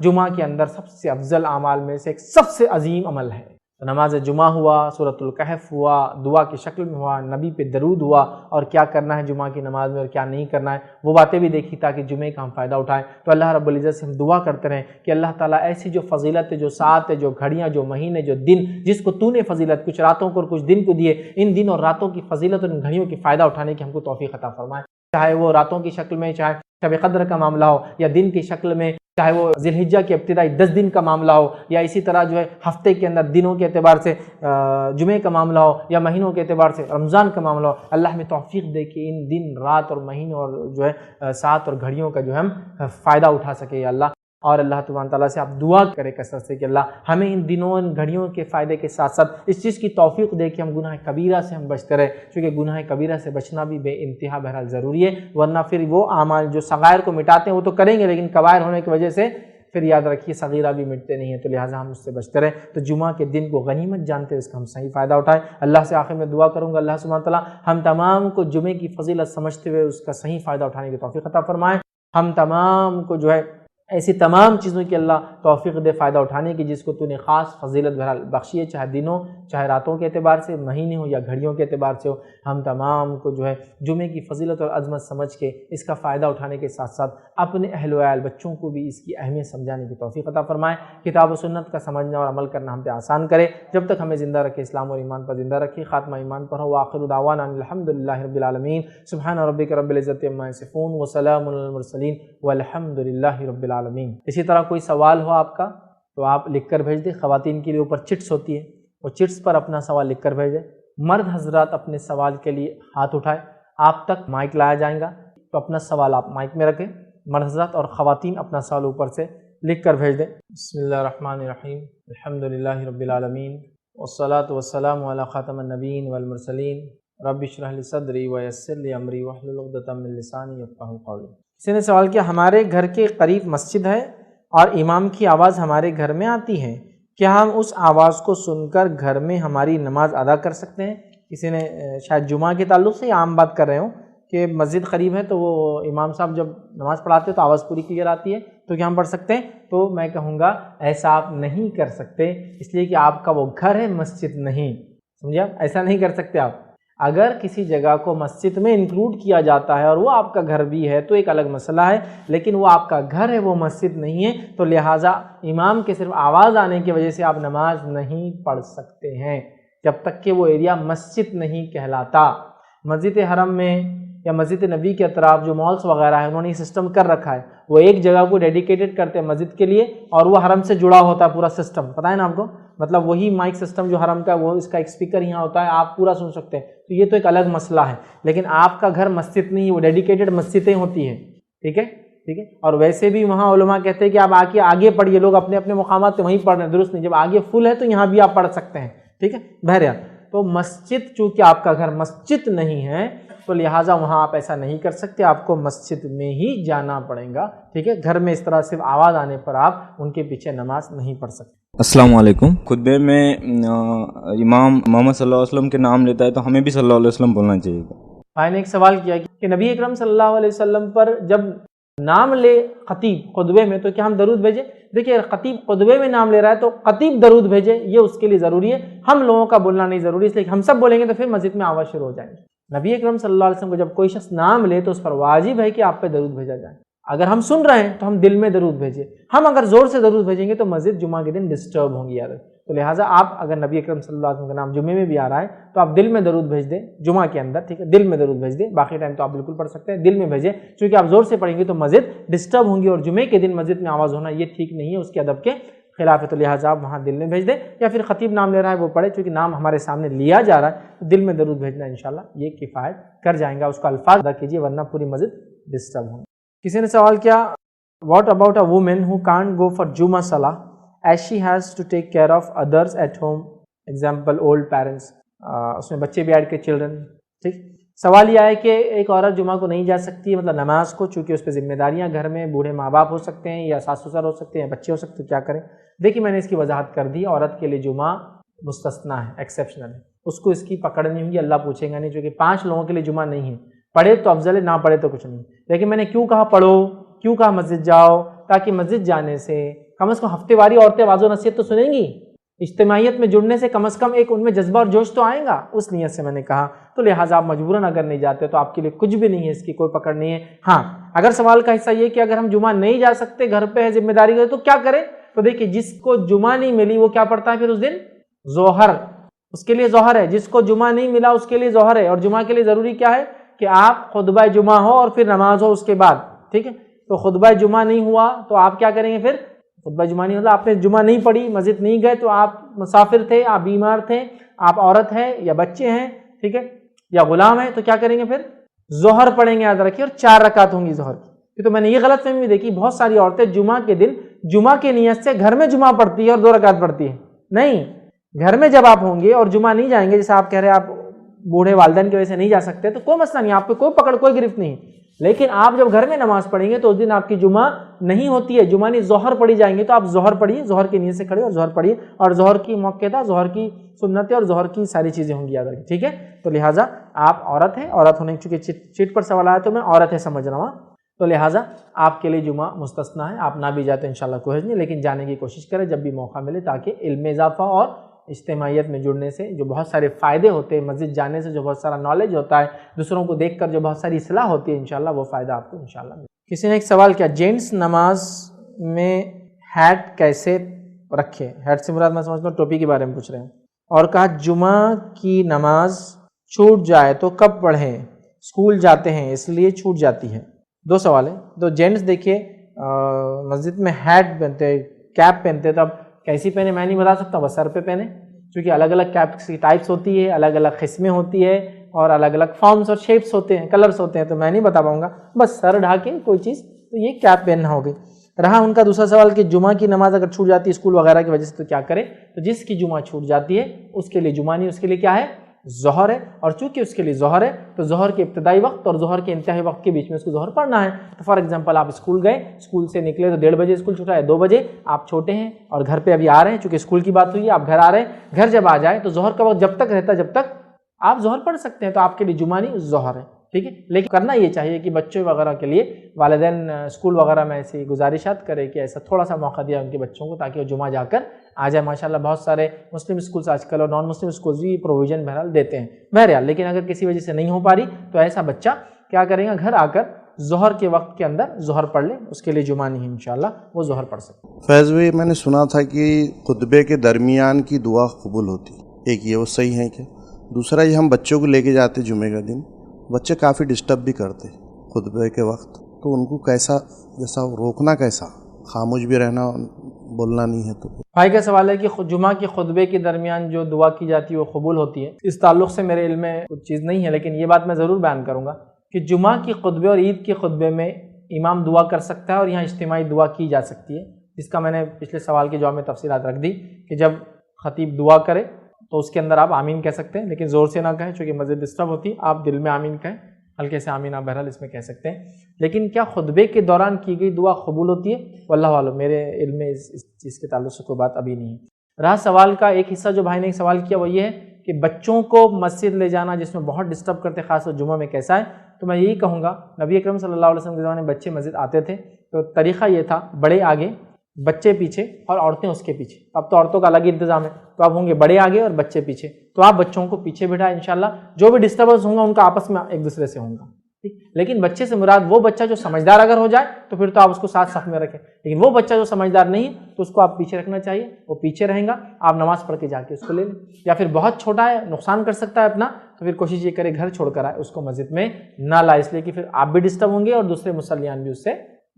جمعہ کے اندر سب سے افضل اعمال میں سے ایک سب سے عظیم عمل ہے۔ تو نماز جمعہ ہوا، سورۃ الکہف ہوا، دعا کی شکل میں ہوا، نبی پہ درود ہوا، اور کیا کرنا ہے جمعہ کی نماز میں اور کیا نہیں کرنا ہے وہ باتیں بھی دیکھی تاکہ جمعے کا ہم فائدہ اٹھائیں۔ تو اللہ رب العزت سے ہم دعا کرتے رہیں کہ اللہ تعالیٰ ایسی جو فضیلت ہے، جو ساعت ہے، جو گھڑیاں، جو مہینے، جو دن، جس کو تو نے فضیلت کچھ راتوں کو اور کچھ دن کو دیے، ان دن اور راتوں کی فضیلت اور ان گھڑیوں کی فائدہ اٹھانے کی ہم کو توفیق عطا فرمائے، چاہے وہ راتوں کی شکل میں، چاہے شب قدر کا معاملہ ہو، یا دن کی شکل میں، چاہے وہ ذی الحجہ کے ابتدائی 10 دن کا معاملہ ہو، یا اسی طرح جو ہے ہفتے کے اندر دنوں کے اعتبار سے جمعے کا معاملہ ہو، یا مہینوں کے اعتبار سے رمضان کا معاملہ ہو۔ اللہ ہمیں توفیق دے کہ ان دن، رات اور مہینوں اور جو ہے ساعت اور گھڑیوں کا جو ہے ہم فائدہ اٹھا سکے یا اللہ۔ اور اللہ تبارک تعالیٰ سے آپ دعا کرے کثرت سے کہ اللہ ہمیں ان دنوں، ان گھڑیوں کے فائدے کے ساتھ ساتھ اس چیز کی توفیق دے کہ ہم گناہ کبیرہ سے ہم بچتے رہے، کیونکہ گناہ کبیرہ سے بچنا بھی بے انتہا بہرحال ضروری ہے، ورنہ پھر وہ اعمال جو صغائر کو مٹاتے ہیں وہ تو کریں گے، لیکن کبائر ہونے کی وجہ سے پھر یاد رکھیے صغیرہ بھی مٹتے نہیں ہیں، تو لہٰذا ہم اس سے بچتے رہیں۔ تو جمعہ کے دن کو غنیمت جانتے ہوئے اس کا ہم صحیح فائدہ اٹھائیں۔ اللہ سے آخر میں دعا کروں گا اللہ سبحانہ تعالیٰ ہم تمام کو جمعے کی فضیلت سمجھتے ہوئے اس کا صحیح فائدہ اٹھانے کی توفیق عطا فرمائیں۔ ہم تمام کو جو ہے ایسی تمام چیزوں کی اللہ توفیق دے فائدہ اٹھانے کی جس کو تو نے خاص فضیلت بہرحال بخشی ہے، چاہے دنوں، چاہے راتوں کے اعتبار سے، مہینے ہو یا گھڑیوں کے اعتبار سے ہو۔ ہم تمام کو جو ہے جمعے کی فضیلت اور عظمت سمجھ کے اس کا فائدہ اٹھانے کے ساتھ ساتھ اپنے اہل و عیال بچوں کو بھی اس کی اہمیت سمجھانے کی توفیق عطا فرمائے۔ کتاب و سنت کا سمجھنا اور عمل کرنا ہم پہ آسان کرے، جب تک ہمیں زندہ رکھے اسلام اور ایمان پر زندہ رکھے، خاتمہ ایمان پر ہو۔ وآخر دعوانا الحمدللہ رب العالمین، سبحان ربک رب العزت عما یصفون وسلام علی المرسلین والحمدللہ رب العالمین۔ اسی طرح کوئی سوال ہو آپ کا تو آپ لکھ کر بھیج دیں، خواتین کے لیے اوپر چٹس ہوتی ہے، وہ چٹس پر اپنا سوال لکھ کر بھیجیں۔ مرد حضرات اپنے سوال کے لیے ہاتھ اٹھائیں، آپ تک مائک لایا جائے گا تو اپنا سوال آپ مائک میں رکھیں، مرد حضرات، اور خواتین اپنا سوال اوپر سے لکھ کر بھیج دیں۔ بسم اللہ الرحمن الرحیم، الحمدللہ رب العالمین، والصلاة والسلام علی خاتم النبیین والمرسلین، رب اشرح لی صدری ویسر لی امری واحلل عقدۃ من لسانی یفقہوا قولی۔ کسی نے سوال کیا ہمارے گھر کے قریب مسجد ہے اور امام کی آواز ہمارے گھر میں آتی ہے، کیا ہم اس آواز کو سن کر گھر میں ہماری نماز ادا کر سکتے ہیں؟ کسی نے شاید جمعہ کے تعلق سے عام بات کر رہے ہوں کہ مسجد قریب ہے تو وہ امام صاحب جب نماز پڑھاتے تو آواز پوری کلیئر آتی ہے تو کیا ہم پڑھ سکتے ہیں؟ تو میں کہوں گا ایسا آپ نہیں کر سکتے، اس لیے کہ آپ کا وہ گھر ہے، مسجد نہیں، سمجھے آپ؟ ایسا نہیں کر سکتے آپ۔ اگر کسی جگہ کو مسجد میں انکلوڈ کیا جاتا ہے اور وہ آپ کا گھر بھی ہے تو ایک الگ مسئلہ ہے، لیکن وہ آپ کا گھر ہے، وہ مسجد نہیں ہے، تو لہٰذا امام کے صرف آواز آنے کی وجہ سے آپ نماز نہیں پڑھ سکتے ہیں جب تک کہ وہ ایریا مسجد نہیں کہلاتا۔ مسجد حرم میں یا مسجد نبی کے اطراف جو مالس وغیرہ ہیں انہوں نے یہ سسٹم کر رکھا ہے، وہ ایک جگہ کو ڈیڈیکیٹڈ کرتے ہیں مسجد کے لیے اور وہ حرم سے جڑا ہوتا ہے پورا سسٹم، پتہ ہے نا آپ کو، مطلب وہی مائک سسٹم جو حرم کا وہ اس کا ایک اسپیکر یہاں ہوتا ہے، آپ پورا سن سکتے ہیں، تو یہ تو ایک الگ مسئلہ ہے۔ لیکن آپ کا گھر مسجد نہیں، وہ ڈیڈیکیٹڈ مسجدیں ہوتی ہیں، ٹھیک ہے ٹھیک ہے۔ اور ویسے بھی وہاں علماء کہتے ہیں کہ آپ آگے پڑھیے، لوگ اپنے اپنے مقامات پہ وہیں پڑھ رہے ہیں، درست نہیں، جب آگے فل ہے تو یہاں بھی آپ پڑھ سکتے ہیں، ٹھیک ہے۔ بہرحال تو مسجد چونکہ آپ کا گھر مسجد نہیں ہے تو لہٰذا وہاں آپ ایسا نہیں کر سکتے، آپ کو مسجد میں ہی جانا پڑے گا، ٹھیک ہے۔ گھر میں اس طرح صرف آواز آنے پر آپ ان کے پیچھے نماز نہیں پڑھ سکتے۔ السلام علیکم۔ خطبے میں امام محمد صلی اللہ علیہ وسلم کے نام لیتا ہے تو ہمیں بھی صلی اللہ علیہ وسلم بولنا چاہیے۔ بھائی نے ایک سوال کیا کہ نبی اکرم صلی اللہ علیہ وسلم پر جب نام لے خطیب خطبے میں تو کیا ہم درود بھیجیں؟ دیکھیے خطیب خطبے میں نام لے رہا ہے تو خطیب درود بھیجے، یہ اس کے لیے ضروری ہے، ہم لوگوں کا بولنا نہیں ضروری، اس لیے ہم سب بولیں گے تو پھر مسجد میں آواز شروع ہو جائیں گے۔ نبی اکرم صلی اللہ علیہ وسلم کو جب کوئی شخص نام لے تو اس پر واجب ہے کہ آپ پہ درود بھیجا جائے۔ اگر ہم سن رہے ہیں تو ہم دل میں درود بھیجیں، ہم اگر زور سے درود بھیجیں گے تو مسجد جمعہ کے دن ڈسٹرب ہوں گی یاد، تو لہٰذا آپ اگر نبی اکرم صلی اللہ علیہ وسلم کا نام جمعے میں بھی آ رہا ہے تو آپ دل میں درود بھیج دیں جمعہ کے اندر، ٹھیک ہے، دل میں درود بھیج دیں، باقی ٹائم تو آپ بالکل پڑھ سکتے ہیں، دل میں بھیجیں، چونکہ آپ زور سے پڑھیں گے تو مسجد ڈسٹرب ہوں گی اور جمعے کے دن مسجد میں آواز ہونا یہ ٹھیک نہیں ہے، اس کے ادب کے خلاف ہے، تو لہٰذا آپ وہاں دل میں بھیج دیں، یا پھر خطیب نام لے رہا ہے وہ پڑھے، چونکہ نام ہمارے سامنے لیا جا رہا ہے تو دل میں درود بھیجنا انشاءاللہ یہ کفایت کر جائیں گا، اس کا الفاظ ادا کیجیے ورنہ پوری مسجد ڈسٹرب ہوں گی۔ کسی نے سوال کیا what about a woman who can't go for Jumma salah as she has to take care of others at home, example old parents, اس میں بچے بھی ایڈ کے چلڈرن، ٹھیک۔ سوال یہ ہے کہ ایک عورت جمعہ کو نہیں جا سکتی ہے، مطلب نماز کو، چونکہ اس پہ ذمہ داریاں گھر میں بوڑھے ماں باپ ہو سکتے ہیں یا ساس سسر ہو سکتے ہیں، بچے ہو سکتے ہیں، کیا کریں؟ دیکھیے میں نے اس کی وضاحت کر دی، عورت کے لیے جمعہ مستثنا ہے، ایکسیپشنل ہے، اس کو اس کی پکڑ نہیں ہوگی، اللہ پوچھے گا نہیں، چونکہ 5 لوگوں کے لیے جمعہ نہیں ہے، پڑھے تو افضل ہے، نہ پڑھے تو کچھ نہیں۔ لیکن میں نے کیوں کہا پڑھو، کیوں کہا مسجد جاؤ؟ تاکہ مسجد جانے سے کم از کم ہفتے واری عورتیں واضح نصیحت تو سنیں گی، اجتماعیت میں جڑنے سے کم از کم ایک ان میں جذبہ اور جوش تو آئے گا، اس نیت سے میں نے کہا، تو لہٰذا آپ مجبوراً اگر نہیں جاتے تو آپ کے لیے کچھ بھی نہیں ہے، اس کی کوئی پکڑ نہیں ہے۔ ہاں اگر سوال کا حصہ یہ کہ اگر ہم جمعہ نہیں جا سکتے، گھر پہ ہے ذمہ داری ہے تو کیا کریں؟ تو دیکھیے جس کو جمعہ نہیں ملی وہ کیا پڑھتا ہے پھر اس دن؟ ظہر، اس کے لیے ظہر ہے، جس کو جمعہ نہیں ملا اس کے لیے ظہر ہے، اور جمعہ کے لیے ضروری کیا ہے کہ آپ خطبہ جمعہ ہو اور پھر نماز ہو اس کے بعد، ٹھیک ہے۔ تو خطبہ جمعہ نہیں ہوا تو آپ کیا کریں گے پھر؟ خطبہ جمعہ نہیں ہوتا، آپ نے جمعہ نہیں پڑھی، مسجد نہیں گئے تو آپ مسافر تھے، آپ بیمار تھے، آپ عورت ہیں یا بچے ہیں، ٹھیک ہے، یا غلام ہیں، تو کیا کریں گے پھر؟ ظہر پڑھیں گے، یاد رکھیے، اور 4 رکعت ہوں گی ظہر کی۔ تو میں نے یہ غلط فہمی دیکھی، بہت ساری عورتیں جمعہ کے دن جمعہ کی نیت سے گھر میں جمعہ پڑھتی ہے اور 2 رکعت پڑھتی ہے، نہیں، گھر میں جب آپ ہوں گے اور جمعہ نہیں جائیں گے، جیسے آپ کہہ رہے ہیں آپ بوڑھے والدین کی وجہ سے نہیں جا سکتے، تو کوئی مسئلہ نہیں، آپ پہ کوئی پکڑ کوئی گرفت نہیں، لیکن آپ جب گھر میں نماز پڑھیں گے تو اس دن آپ کی جمعہ نہیں ہوتی ہے، جمعہ نہیں ظہر پڑھی جائیں گے، تو آپ ظہر پڑھیے، ظہر کی نیت سے کھڑے اور ظہر پڑھیے، اور ظہر کی موقع تھا، ظہر کی سنتیں اور ظہر کی ساری چیزیں ہوں گی، یاد رکھیں، ٹھیک ہے۔ تو لہٰذا آپ عورت ہیں، عورت ہونے چونکہ چیٹ پر سوال آیا تو میں عورت ہے سمجھ رہا ہوں، تو لہٰذا آپ کے لیے جمعہ مستثنا ہے، آپ نہ بھی جاتے انشاءاللہ کوئی حرج نہیں، لیکن جانے کی کوشش کریں جب بھی موقع ملے، تاکہ علم میں اضافہ اور اجتماعیت میں جڑنے سے جو بہت سارے فائدے ہوتے ہیں، مسجد جانے سے جو بہت سارا نالج ہوتا ہے، دوسروں کو دیکھ کر جو بہت ساری اصلاح ہوتی ہے، انشاءاللہ وہ فائدہ آپ کو انشاءاللہ ملے۔ کسی نے ایک سوال کیا جینٹس نماز میں ہیٹ کیسے رکھے؟ ہیٹ سے مراد میں سمجھتا ہوں ٹوپی کے بارے میں پوچھ رہے ہیں، اور کہا جمعہ کی نماز چھوٹ جائے تو کب پڑھیں؟ اسکول جاتے ہیں اس لیے چھوٹ جاتی ہے۔ 2 سوال ہیں، تو جینٹس دیکھیے مسجد میں ہیٹ پہنتے ہیں، کیپ پہنتے ہیں، تو اب کیسی پہنے میں نہیں بتا سکتا، بس سر پہ پہنے، کیونکہ الگ الگ کیپس کی ٹائپس ہوتی ہے، الگ الگ قسمیں ہوتی ہے، اور الگ الگ فارمز اور شیپس ہوتے ہیں، کلرز ہوتے ہیں، تو میں نہیں بتا پاؤں گا، بس سر ڈھانکے کوئی چیز، تو یہ کیپ پہننا ہوگی۔ رہا ان کا دوسرا سوال کہ جمعہ کی نماز اگر چھوٹ جاتی ہے اسکول وغیرہ کی وجہ سے تو کیا کرے؟ تو جس کی جمعہ چھوٹ جاتی ہے اس کے لیے جمعہ نہیں، اس کے لیے کیا ہے؟ ظہر ہے، اور چونکہ اس کے لیے ظہر ہے تو ظہر کے ابتدائی وقت اور ظہر کے انتہائی وقت کے بیچ میں اس کو ظہر پڑھنا ہے۔ تو فار ایگزامپل آپ اسکول گئے، اسکول سے نکلے تو 1:30 بجے اسکول چھوٹا ہے، 2 بجے آپ چھوٹے ہیں اور گھر پہ ابھی آ رہے ہیں، چونکہ اسکول کی بات ہوئی ہے، آپ گھر آ رہے ہیں، گھر جب آ جائے تو ظہر کا وقت جب تک رہتا ہے جب تک آپ ظہر پڑھ سکتے ہیں، تو آپ کے لیے جمعہ نہیں ظہر ہے، ٹھیک ہے۔ لیکن کرنا یہ چاہیے کہ بچوں وغیرہ کے لیے والدین اسکول وغیرہ میں ایسی گزارشات کرے کہ ایسا تھوڑا سا موقع دیا ان کے بچوں کو، تاکہ وہ جمعہ جا کر آ جائے۔ ماشاءاللہ بہت سارے مسلم اسکولس آج کل اور نان مسلم اسکولس بھی پروویژن بہرحال دیتے ہیں بہرحال، لیکن اگر کسی وجہ سے نہیں ہو پا رہی تو ایسا بچہ کیا کرے گا، گھر آ کر ظہر کے وقت کے اندر ظہر پڑھ لے، اس کے لیے جمعہ نہیں ہے، انشاءاللہ وہ ظہر پڑھ سکتے۔ فیض بھائی میں نے سنا تھا کہ خطبے کے درمیان کی دعا قبول ہوتی، ایک یہ وہ صحیح ہے کیا؟ دوسرا یہ ہم بچوں کو لے کے جاتے جمعے کا دن، بچے کافی ڈسٹرب بھی کرتے خطبے کے وقت، تو ان کو کیسا جیسا روکنا، کیسا خاموش بھی رہنا، بولنا نہیں ہے؟ تو بھائی کا سوال ہے کہ جمعہ کے خطبے کے درمیان جو دعا کی جاتی ہے وہ قبول ہوتی ہے، اس تعلق سے میرے علم میں کچھ چیز نہیں ہے، لیکن یہ بات میں ضرور بیان کروں گا کہ جمعہ کی خطبے اور عید کے خطبے میں امام دعا کر سکتا ہے اور یہاں اجتماعی دعا کی جا سکتی ہے، جس کا میں نے پچھلے سوال کے جواب میں تفصیلات رکھ دی کہ جب خطیب دعا کرے تو اس کے اندر آپ آمین کہہ سکتے ہیں، لیکن زور سے نہ کہیں چونکہ مسجد ڈسٹرب ہوتی ہے، آپ دل میں آمین کہیں، ہلکے سے آمین آپ بہرحال اس میں کہہ سکتے ہیں۔ لیکن کیا خطبے کے دوران کی گئی دعا قبول ہوتی ہے؟ واللہ عالم، میرے علم میں اس چیز کے تعلق سے کوئی بات ابھی نہیں ہے۔ رہا سوال کا ایک حصہ جو بھائی نے ایک سوال کیا وہ یہ ہے کہ بچوں کو مسجد لے جانا جس میں بہت ڈسٹرب کرتے خاص طور جمعہ میں کیسا ہے؟ تو میں یہی کہوں گا، نبی اکرم صلی اللہ علیہ وسلم کے زمانے میں بچے مسجد آتے تھے تو طریقہ یہ تھا، بڑے آگے بچے پیچھے اور عورتیں اس کے پیچھے۔ اب تو عورتوں کا الگ ہی انتظام ہے، تو اب ہوں گے بڑے آگے اور بچے پیچھے، تو آپ بچوں کو پیچھے بٹھائیں، انشاءاللہ جو بھی ڈسٹربنس ہوں گا ان کا آپس میں ایک دوسرے سے ہوں گا، ٹھیک۔ لیکن بچے سے مراد وہ بچہ جو سمجھدار اگر ہو جائے تو پھر تو آپ اس کو ساتھ صف میں رکھیں، لیکن وہ بچہ جو سمجھدار نہیں ہے تو اس کو آپ پیچھے رکھنا چاہیے، وہ پیچھے رہیں گا، آپ نماز پڑھ کے جا کے اس کو لے لیں۔ یا پھر بہت چھوٹا ہے، نقصان کر سکتا ہے اپنا، تو پھر کوشش یہ کرے گھر چھوڑ کر آئے، اس کو مسجد میں نہ لائے، اس لیے کہ پھر آپ بھی ڈسٹرب ہوں گے اور دوسرے مصلیان بھی اس سے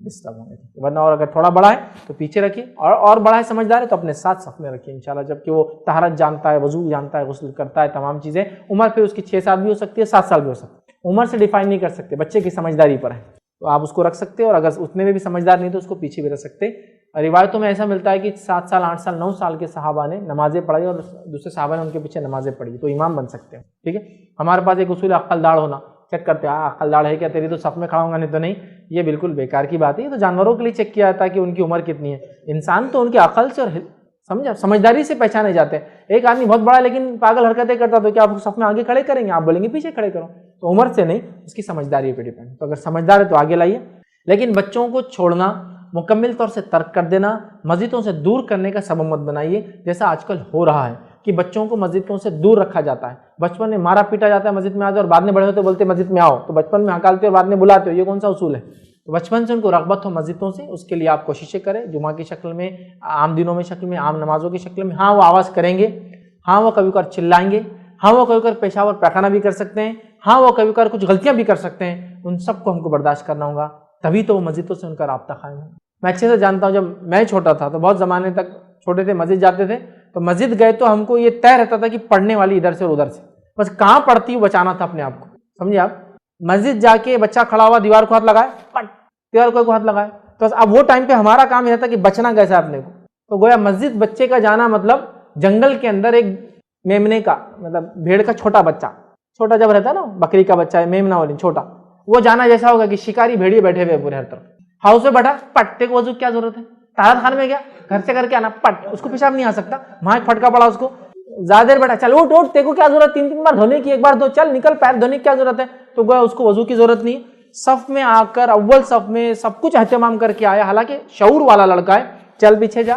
ڈسٹرب ہوں گے۔ ورنہ اور اگر تھوڑا بڑا ہے تو پیچھے رکھیے، اور بڑا ہے سمجھدار ہے تو اپنے ساتھ صف میں رکھیے انشاءاللہ، جبکہ وہ طہارت جانتا ہے، وضو جانتا ہے، غسل کرتا ہے، تمام چیزیں۔ عمر پھر اس کی 6 سال بھی ہو سکتی ہے، 7 سال بھی ہو سکتی ہے، عمر سے ڈیفائن نہیں کر سکتے، بچے کی سمجھداری پر ہے، تو آپ اس کو رکھ سکتے ہیں، اور اگر اتنے میں بھی سمجھدار نہیں تو اس کو پیچھے بھی رکھ سکتے۔ روایتوں میں ایسا ملتا ہے کہ 7 سال 8 سال 9 سال کے صحابہ نے نمازیں پڑھی اور دوسرے صحابہ نے ان کے پیچھے نمازیں پڑھی، تو امام بن سکتے ہیں، ٹھیک ہے۔ ہمارے پاس ایک اصول عقل داڑھ ہونا، چیک کرتے ہیں عقل داڑھ ہے کیا تیری، تو صف میں کھڑا ہوں گا، نہیں تو نہیں، یہ بالکل بیکار کی بات ہے، یہ تو جانوروں کے لیے چیک کیا جاتا ہے کہ ان کی عمر کتنی ہے، انسان تو ان کی عقل سے اور سمجھداری سے پہچانے جاتے ہیں۔ ایک آدمی بہت بڑا ہے لیکن پاگل حرکتیں کرتا تو کیا آپ صف میں آگے کھڑے کریں گے؟ آپ بولیں گے پیچھے کھڑے کرو، تو عمر سے نہیں، اس کی سمجھداری پہ ڈیپینڈ، تو اگر سمجھدار ہے تو آگے لائیے۔ لیکن بچوں کو چھوڑنا، مکمل طور سے ترک کر دینا، مسجدوں سے دور کرنے کا سبب مت بنائیے، جیسا آج کل ہو رہا ہے کہ بچوں کو مسجدوں سے دور رکھا جاتا ہے، بچپن میں مارا پیٹا جاتا ہے مسجد میں آتے اور بعد میں بڑے ہوتے بولتے مسجد میں آؤ، تو بچپن میں ہکالتے اور بعد میں بلاتے ہو، یہ کون سا اصول ہے؟ تو بچپن سے ان کو رغبت ہو مسجدوں سے، اس کے لیے آپ کوششیں کریں، جمعہ کی شکل میں، عام دنوں میں شکل میں، عام نمازوں کی شکل میں۔ ہاں وہ آواز کریں گے، ہاں وہ کبھی کبھار چلائیں گے، ہاں وہ کبھی کبھار پیشاب اور پیخانہ بھی کر سکتے ہیں، ہاں وہ کبھی کبھار کچھ غلطیاں بھی کر سکتے ہیں، ان سب کو ہم کو برداشت کرنا ہوگا، تبھی تو وہ مسجدوں سے ان کا رابطہ قائم ہوگا۔ میں اچھے سے جانتا ہوں، جب میں چھوٹا تھا تو بہت زمانے تک چھوٹے تھے مسجد جاتے تھے، تو مسجد گئے تو ہم کو یہ طے رہتا تھا کہ پڑھنے والی ادھر سے اور ادھر سے، بس کہاں پڑھتی ہوں بچانا تھا اپنے آپ کو، سمجھے آپ؟ مسجد جا کے بچہ کھڑا ہوا دیوار کو ہاتھ لگائے، دیوار کو ہاتھ لگائے، تو اب وہ ٹائم پہ ہمارا کام یہ تھا کہ بچنا کیسا اپنے کو، تو گویا مسجد بچے کا جانا مطلب جنگل کے اندر ایک میمنے کا، مطلب بھیڑ کا چھوٹا بچہ، چھوٹا جب رہتا ہے نا، بکری کا بچہ ہے میمنا والی چھوٹا، وہ جانا جیسا ہوگا کہ شکاری بھیڑیے بیٹھے ہوئے پورے ہر طرف، ہاؤس میں بیٹھا، پٹ تے کو وضو کیا ضرورت ہے، طہارت خانے میں گیا گھر سے کر کے آنا، پٹ، اس کو پیشاب نہیں آ سکتا، وہاں ایک پھٹکا پڑا اس کو، زیادہ دیر بیٹھا، چل اٹھ اٹھ، تے کو کیا ضرورت 3 بار دھونے کی، ایک بار دھو، چل نکل، پیر دھونے کی کیا ضرورت ہے، تو گویا اس کو وضو کی ضرورت نہیں۔ صف میں آ کر اول صف میں سب کچھ اہتمام کر کے آیا، حالانکہ شعور والا لڑکا ہے، چل پیچھے جا،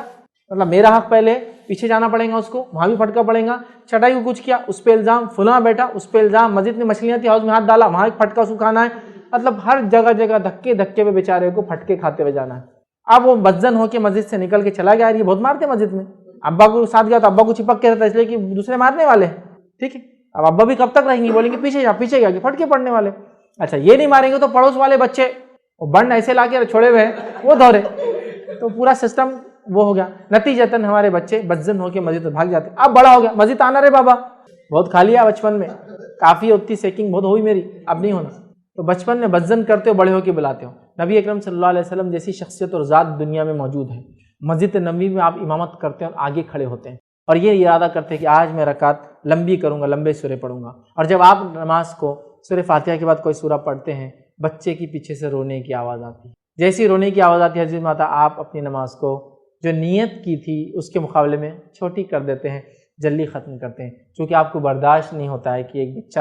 مطلب میرا حق پہلے، پیچھے جانا پڑے گا اس کو، وہاں بھی پھٹکا پڑے گا، چٹائی کو کچھ کیا اس پہ الزام، فلاں بیٹا اس پہ الزام، مسجد میں مچھلیاں تھی ہاؤس میں ہاتھ ڈالا، وہاں ایک پھٹکا سکھانا ہے، مطلب ہر جگہ جگہ دھکے دھکے پہ بیچارے کو پھٹکے کھاتے ہوئے جانا ہے۔ اب وہ بدزن ہو کے مسجد سے نکل کے چلا گیا، یہ بہت مارتے مسجد میں، ابا کو ساتھ گیا تو ابا کو چپک کے رہتا اس لیے کہ دوسرے مارنے والے ہیں، ٹھیک ہے، اب ابا بھی کب تک رہیں گے، بولیں گے پیچھے جا، پیچھے گیا کہ پھٹکے پڑنے والے، اچھا یہ نہیں ماریں گے تو پڑوس والے بچے وہ بن ایسے لا کے چھوڑے ہوئے ہیں وہ دھورے، تو پورا سسٹم وہ ہو گیا، نتیجتاً ہمارے بچے بدزن ہو کے مسجد میں بھاگ جاتے۔ اب بڑا ہو گیا، مسجد آنا رے بابا، بہت کھا لیا بچپن میں، کافی ہوتی سیکنگ بہت ہوئی میری، اب نہیں ہونا، تو بچپن میں بدزن کرتے ہو، بڑے ہو کے بلاتے ہو۔ نبی اکرم صلی اللہ علیہ وسلم جیسی شخصیت اور ذات دنیا میں موجود ہے، مسجد نبوی میں آپ امامت کرتے ہیں اور آگے کھڑے ہوتے ہیں اور یہ ارادہ کرتے ہیں کہ آج میں رکعت لمبی کروں گا، لمبے سورے پڑھوں گا، اور جب آپ نماز کو سورہ فاتحہ کے بعد کوئی سورہ پڑھتے ہیں، بچے کی پیچھے سے رونے کی آواز آتی ہے، جیسی رونے کی آواز آتی ہے حضرت ماتا آپ اپنی نماز کو جو نیت کی تھی اس کے مقابلے میں چھوٹی کر دیتے ہیں، جلدی ختم کرتے ہیں، چونکہ آپ کو برداشت نہیں ہوتا ہے کہ ایک بچہ